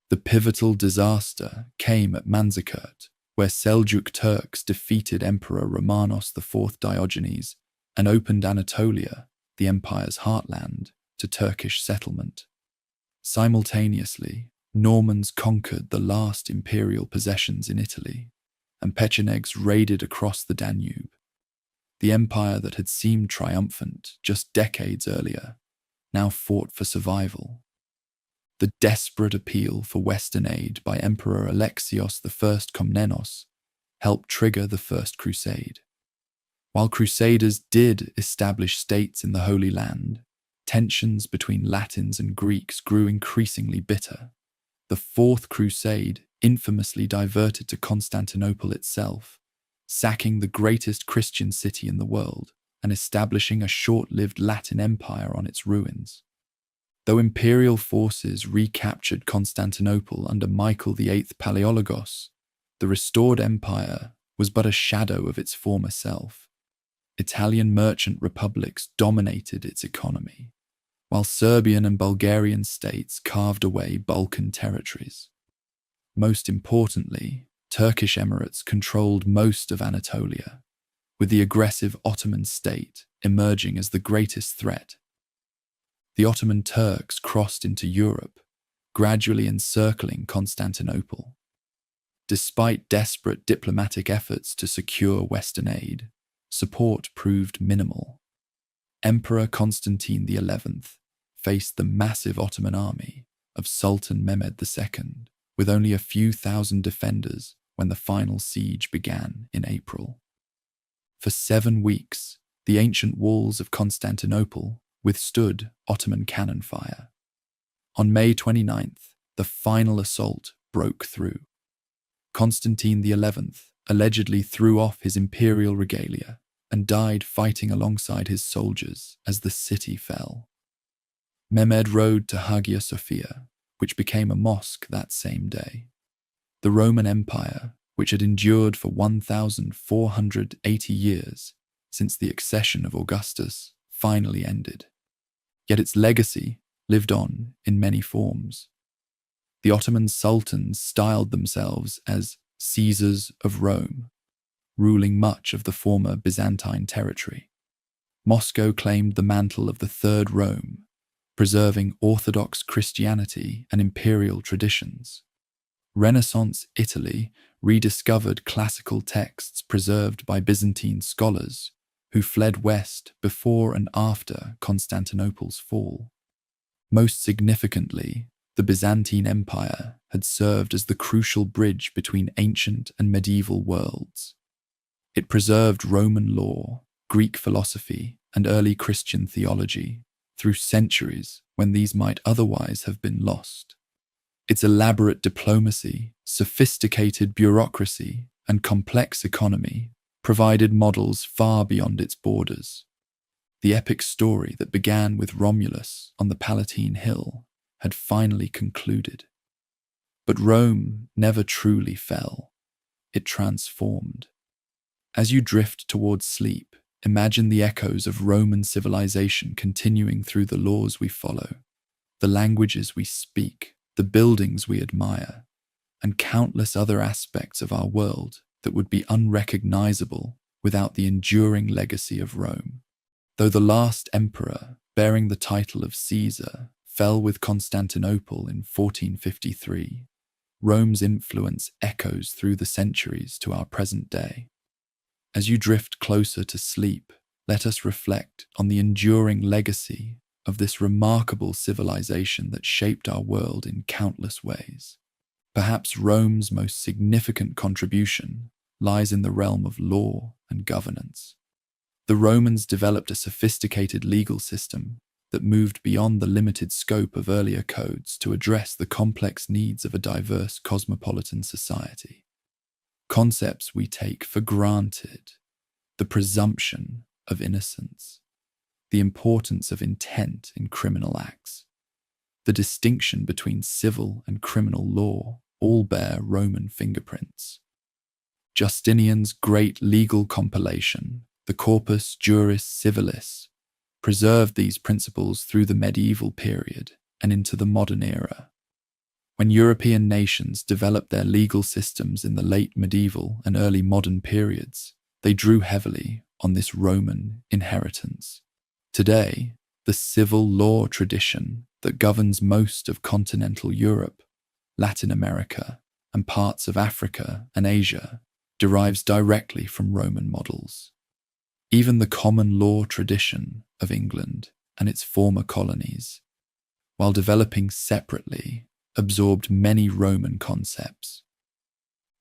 [SPEAKER 1] The pivotal disaster came at Manzikert, where Seljuk Turks defeated Emperor Romanos IV Diogenes and opened Anatolia, the empire's heartland, to Turkish settlement. Simultaneously, Normans conquered the last imperial possessions in Italy, and Pechenegs raided across the Danube. The empire that had seemed triumphant just decades earlier now fought for survival. The desperate appeal for Western aid by Emperor Alexios I Komnenos helped trigger the First Crusade. While Crusaders did establish states in the Holy Land, tensions between Latins and Greeks grew increasingly bitter. The Fourth Crusade infamously diverted to Constantinople itself, sacking the greatest Christian city in the world and establishing a short-lived Latin empire on its ruins. Though imperial forces recaptured Constantinople under Michael VIII Palaiologos, the restored empire was but a shadow of its former self. Italian merchant republics dominated its economy, while Serbian and Bulgarian states carved away Balkan territories. Most importantly, Turkish emirates controlled most of Anatolia, with the aggressive Ottoman state emerging as the greatest threat. The Ottoman Turks crossed into Europe, gradually encircling Constantinople. Despite desperate diplomatic efforts to secure Western aid, support proved minimal. Emperor Constantine XI faced the massive Ottoman army of Sultan Mehmed II with only a few thousand defenders when the final siege began in April. For 7 weeks, the ancient walls of Constantinople withstood Ottoman cannon fire. On May 29th, the final assault broke through. Constantine XI allegedly threw off his imperial regalia and died fighting alongside his soldiers as the city fell. Mehmed rode to Hagia Sophia, which became a mosque that same day. The Roman Empire, which had endured for 1,480 years since the accession of Augustus, finally ended. Yet its legacy lived on in many forms. The Ottoman sultans styled themselves as Caesars of Rome, ruling much of the former Byzantine territory. Moscow claimed the mantle of the Third Rome, preserving Orthodox Christianity and imperial traditions. Renaissance Italy rediscovered classical texts preserved by Byzantine scholars who fled west before and after Constantinople's fall. Most significantly, the Byzantine Empire had served as the crucial bridge between ancient and medieval worlds. It preserved Roman law, Greek philosophy, and early Christian theology through centuries when these might otherwise have been lost. Its elaborate diplomacy, sophisticated bureaucracy, and complex economy provided models far beyond its borders. The epic story that began with Romulus on the Palatine Hill had finally concluded. But Rome never truly fell. It transformed. As you drift towards sleep, imagine the echoes of Roman civilization continuing through the laws we follow, the languages we speak, the buildings we admire, and countless other aspects of our world that would be unrecognizable without the enduring legacy of Rome. Though the last emperor, bearing the title of Caesar, fell with Constantinople in 1453, Rome's influence echoes through the centuries to our present day. As you drift closer to sleep, let us reflect on the enduring legacy of this remarkable civilization that shaped our world in countless ways. Perhaps Rome's most significant contribution lies in the realm of law and governance. The Romans developed a sophisticated legal system that moved beyond the limited scope of earlier codes to address the complex needs of a diverse cosmopolitan society. Concepts we take for granted, the presumption of innocence, the importance of intent in criminal acts, the distinction between civil and criminal law all bear Roman fingerprints. Justinian's great legal compilation, the Corpus Juris Civilis, preserved these principles through the medieval period and into the modern era. When European nations developed their legal systems in the late medieval and early modern periods, they drew heavily on this Roman inheritance. Today, the civil law tradition that governs most of continental Europe, Latin America, and parts of Africa and Asia derives directly from Roman models. Even the common law tradition of England and its former colonies, while developing separately, absorbed many Roman concepts.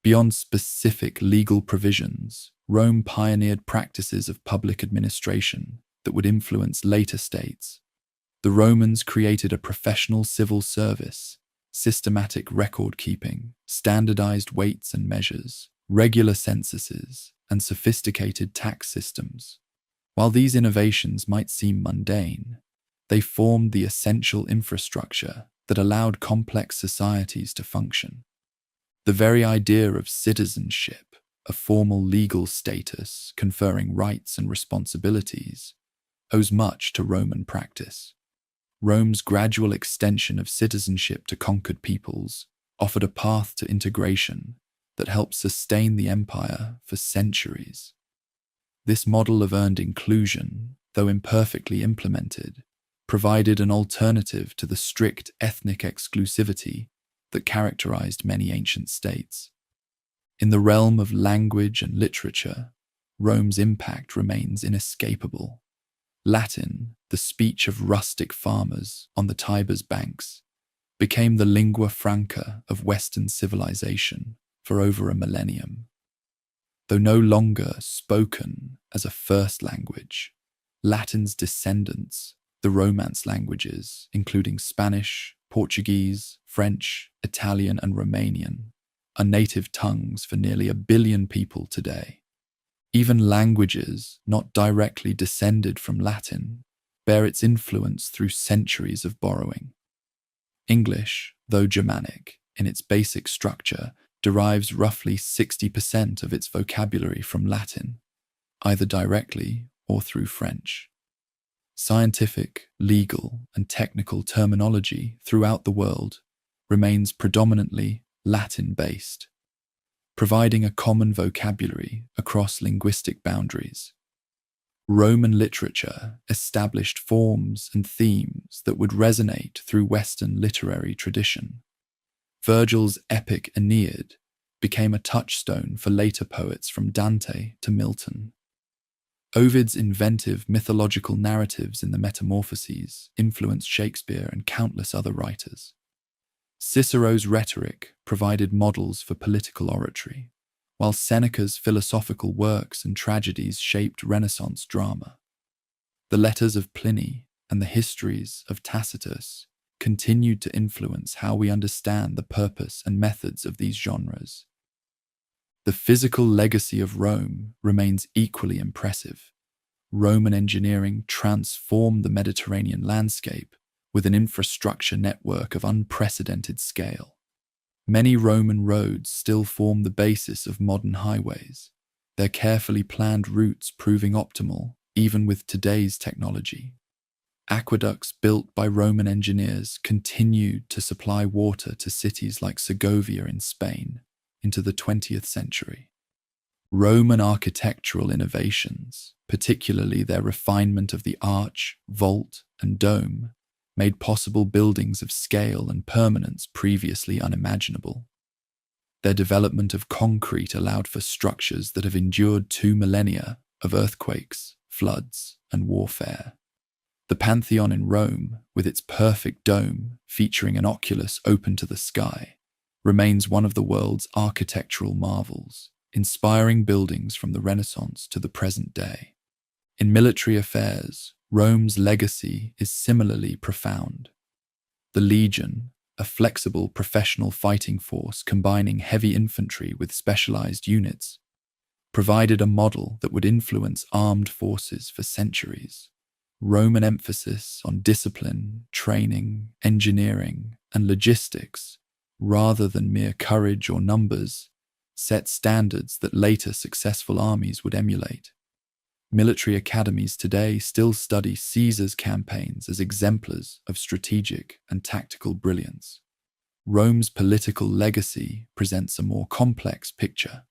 [SPEAKER 1] Beyond specific legal provisions, Rome pioneered practices of public administration that would influence later states. The Romans created a professional civil service, systematic record-keeping, standardized weights and measures, regular censuses, and sophisticated tax systems. While these innovations might seem mundane, they formed the essential infrastructure that allowed complex societies to function. The very idea of citizenship, a formal legal status conferring rights and responsibilities, owes much to Roman practice. Rome's gradual extension of citizenship to conquered peoples offered a path to integration that helped sustain the empire for centuries. This model of earned inclusion, though imperfectly implemented, provided an alternative to the strict ethnic exclusivity that characterized many ancient states. In the realm of language and literature, Rome's impact remains inescapable. Latin, the speech of rustic farmers on the Tiber's banks, became the lingua franca of Western civilization for over a millennium. Though no longer spoken as a first language, Latin's descendants, the Romance languages, including Spanish, Portuguese, French, Italian, and Romanian, are native tongues for nearly 1 billion people today. Even languages not directly descended from Latin bear its influence through centuries of borrowing. English, though Germanic in its basic structure, derives roughly 60% of its vocabulary from Latin, either directly or through French. Scientific, legal, and technical terminology throughout the world remains predominantly Latin-based, providing a common vocabulary across linguistic boundaries. Roman literature established forms and themes that would resonate through Western literary tradition. Virgil's epic Aeneid became a touchstone for later poets from Dante to Milton. Ovid's inventive mythological narratives in the Metamorphoses influenced Shakespeare and countless other writers. Cicero's rhetoric provided models for political oratory, while Seneca's philosophical works and tragedies shaped Renaissance drama. The letters of Pliny and the histories of Tacitus continued to influence how we understand the purpose and methods of these genres. The physical legacy of Rome remains equally impressive. Roman engineering transformed the Mediterranean landscape with an infrastructure network of unprecedented scale. Many Roman roads still form the basis of modern highways, their carefully planned routes proving optimal even with today's technology. Aqueducts built by Roman engineers continued to supply water to cities like Segovia in Spain into the 20th century. Roman architectural innovations, particularly their refinement of the arch, vault, and dome, made possible buildings of scale and permanence previously unimaginable. Their development of concrete allowed for structures that have endured 2 millennia of earthquakes, floods, and warfare. The Pantheon in Rome, with its perfect dome featuring an oculus open to the sky, remains one of the world's architectural marvels, inspiring buildings from the Renaissance to the present day. In military affairs, Rome's legacy is similarly profound. The legion, a flexible professional fighting force combining heavy infantry with specialized units, provided a model that would influence armed forces for centuries. Roman emphasis on discipline, training, engineering, and logistics, rather than mere courage or numbers, set standards that later successful armies would emulate. Military academies today still study Caesar's campaigns as exemplars of strategic and tactical brilliance. Rome's political legacy presents a more complex picture.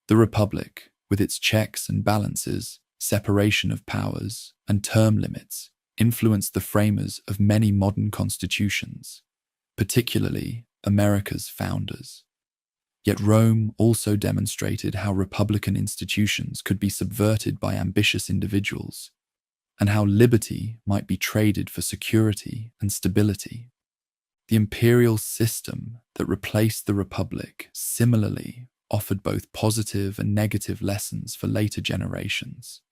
[SPEAKER 1] The Republic, with its checks and balances, separation of powers, and term limits, influenced the framers of many modern constitutions, particularly America's founders. Yet Rome also demonstrated how republican institutions could be subverted by ambitious individuals, and how liberty might be traded for security and stability. The imperial system that replaced the republic similarly offered both positive and negative lessons for later generations.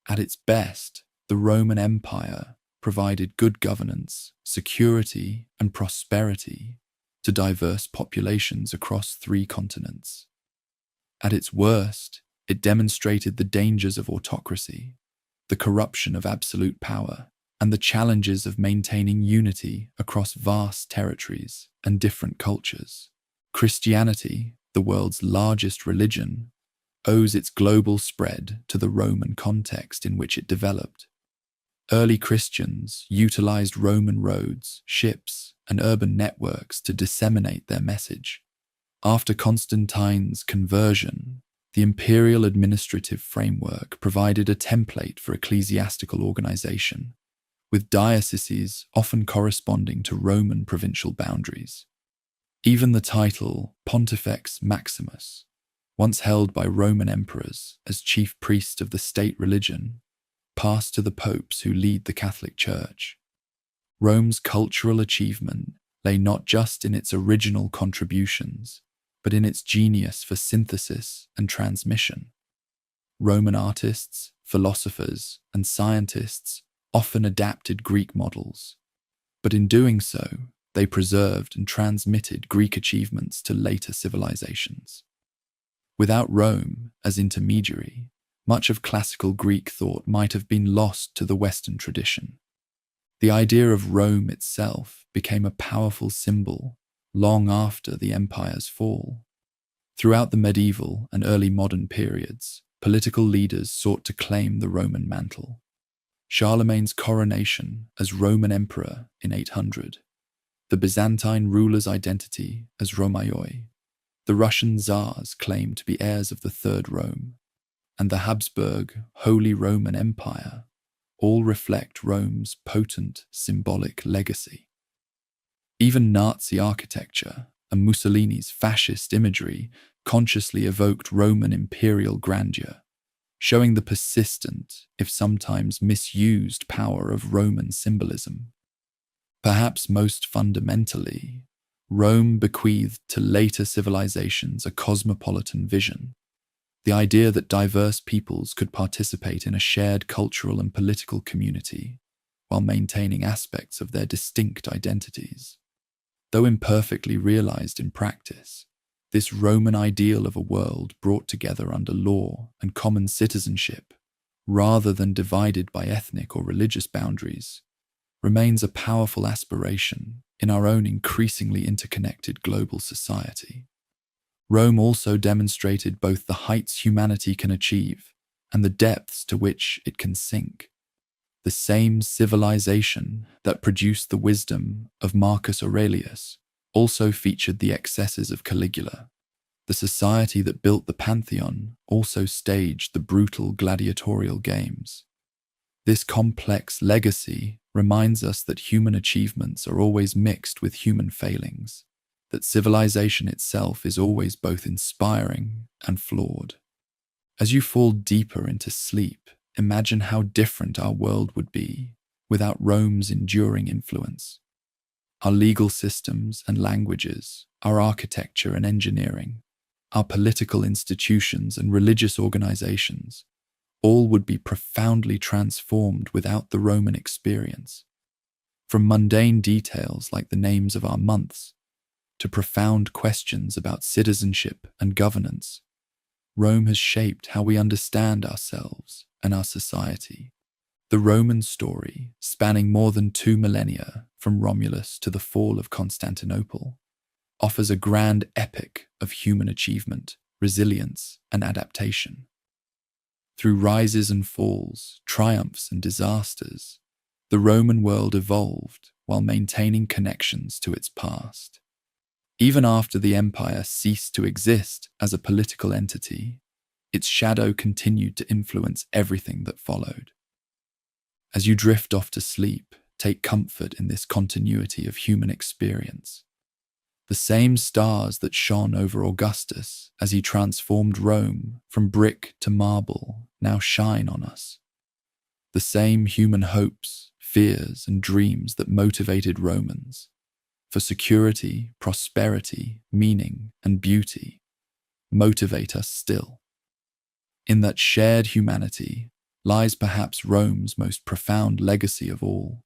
[SPEAKER 1] At its best, the Roman Empire provided good governance, security, and prosperity to diverse populations across 3 continents. At its worst, it demonstrated the dangers of autocracy, the corruption of absolute power, and the challenges of maintaining unity across vast territories and different cultures. Christianity, the world's largest religion, owes its global spread to the Roman context in which it developed. Early Christians utilized Roman roads, ships, and urban networks to disseminate their message. After Constantine's conversion, the imperial administrative framework provided a template for ecclesiastical organization, with dioceses often corresponding to Roman provincial boundaries. Even the title Pontifex Maximus, once held by Roman emperors as chief priest of the state religion, passed to the popes who lead the Catholic Church. Rome's cultural achievement lay not just in its original contributions, but in its genius for synthesis and transmission. Roman artists, philosophers, and scientists often adapted Greek models, but in doing so, they preserved and transmitted Greek achievements to later civilizations. Without Rome as intermediary, much of classical Greek thought might have been lost to the Western tradition. The idea of Rome itself became a powerful symbol long after the empire's fall. Throughout the medieval and early modern periods, political leaders sought to claim the Roman mantle. Charlemagne's coronation as Roman emperor in 800, the Byzantine ruler's identity as Romaioi, the Russian Tsars claimed to be heirs of the Third Rome, and the Habsburg Holy Roman Empire all reflect Rome's potent symbolic legacy. Even Nazi architecture and Mussolini's fascist imagery consciously evoked Roman imperial grandeur, showing the persistent, if sometimes misused, power of Roman symbolism. Perhaps most fundamentally, Rome bequeathed to later civilizations a cosmopolitan vision, the idea that diverse peoples could participate in a shared cultural and political community while maintaining aspects of their distinct identities. Though imperfectly realized in practice, this Roman ideal of a world brought together under law and common citizenship, rather than divided by ethnic or religious boundaries, remains a powerful aspiration in our own increasingly interconnected global society. Rome also demonstrated both the heights humanity can achieve and the depths to which it can sink. The same civilization that produced the wisdom of Marcus Aurelius also featured the excesses of Caligula. The society that built the Pantheon also staged the brutal gladiatorial games. This complex legacy reminds us that human achievements are always mixed with human failings, that civilization itself is always both inspiring and flawed. As you fall deeper into sleep, imagine how different our world would be without Rome's enduring influence. Our legal systems and languages, our architecture and engineering, our political institutions and religious organizations, all would be profoundly transformed without the Roman experience. From mundane details like the names of our months, to profound questions about citizenship and governance, Rome has shaped how we understand ourselves and our society. The Roman story, spanning more than 2 millennia from Romulus to the fall of Constantinople, offers a grand epic of human achievement, resilience, and adaptation. Through rises and falls, triumphs and disasters, the Roman world evolved while maintaining connections to its past. Even after the empire ceased to exist as a political entity, its shadow continued to influence everything that followed. As you drift off to sleep, take comfort in this continuity of human experience. The same stars that shone over Augustus as he transformed Rome from brick to marble now shine on us. The same human hopes, fears, and dreams that motivated Romans for security, prosperity, meaning, and beauty motivate us still. In that shared humanity lies perhaps Rome's most profound legacy of all,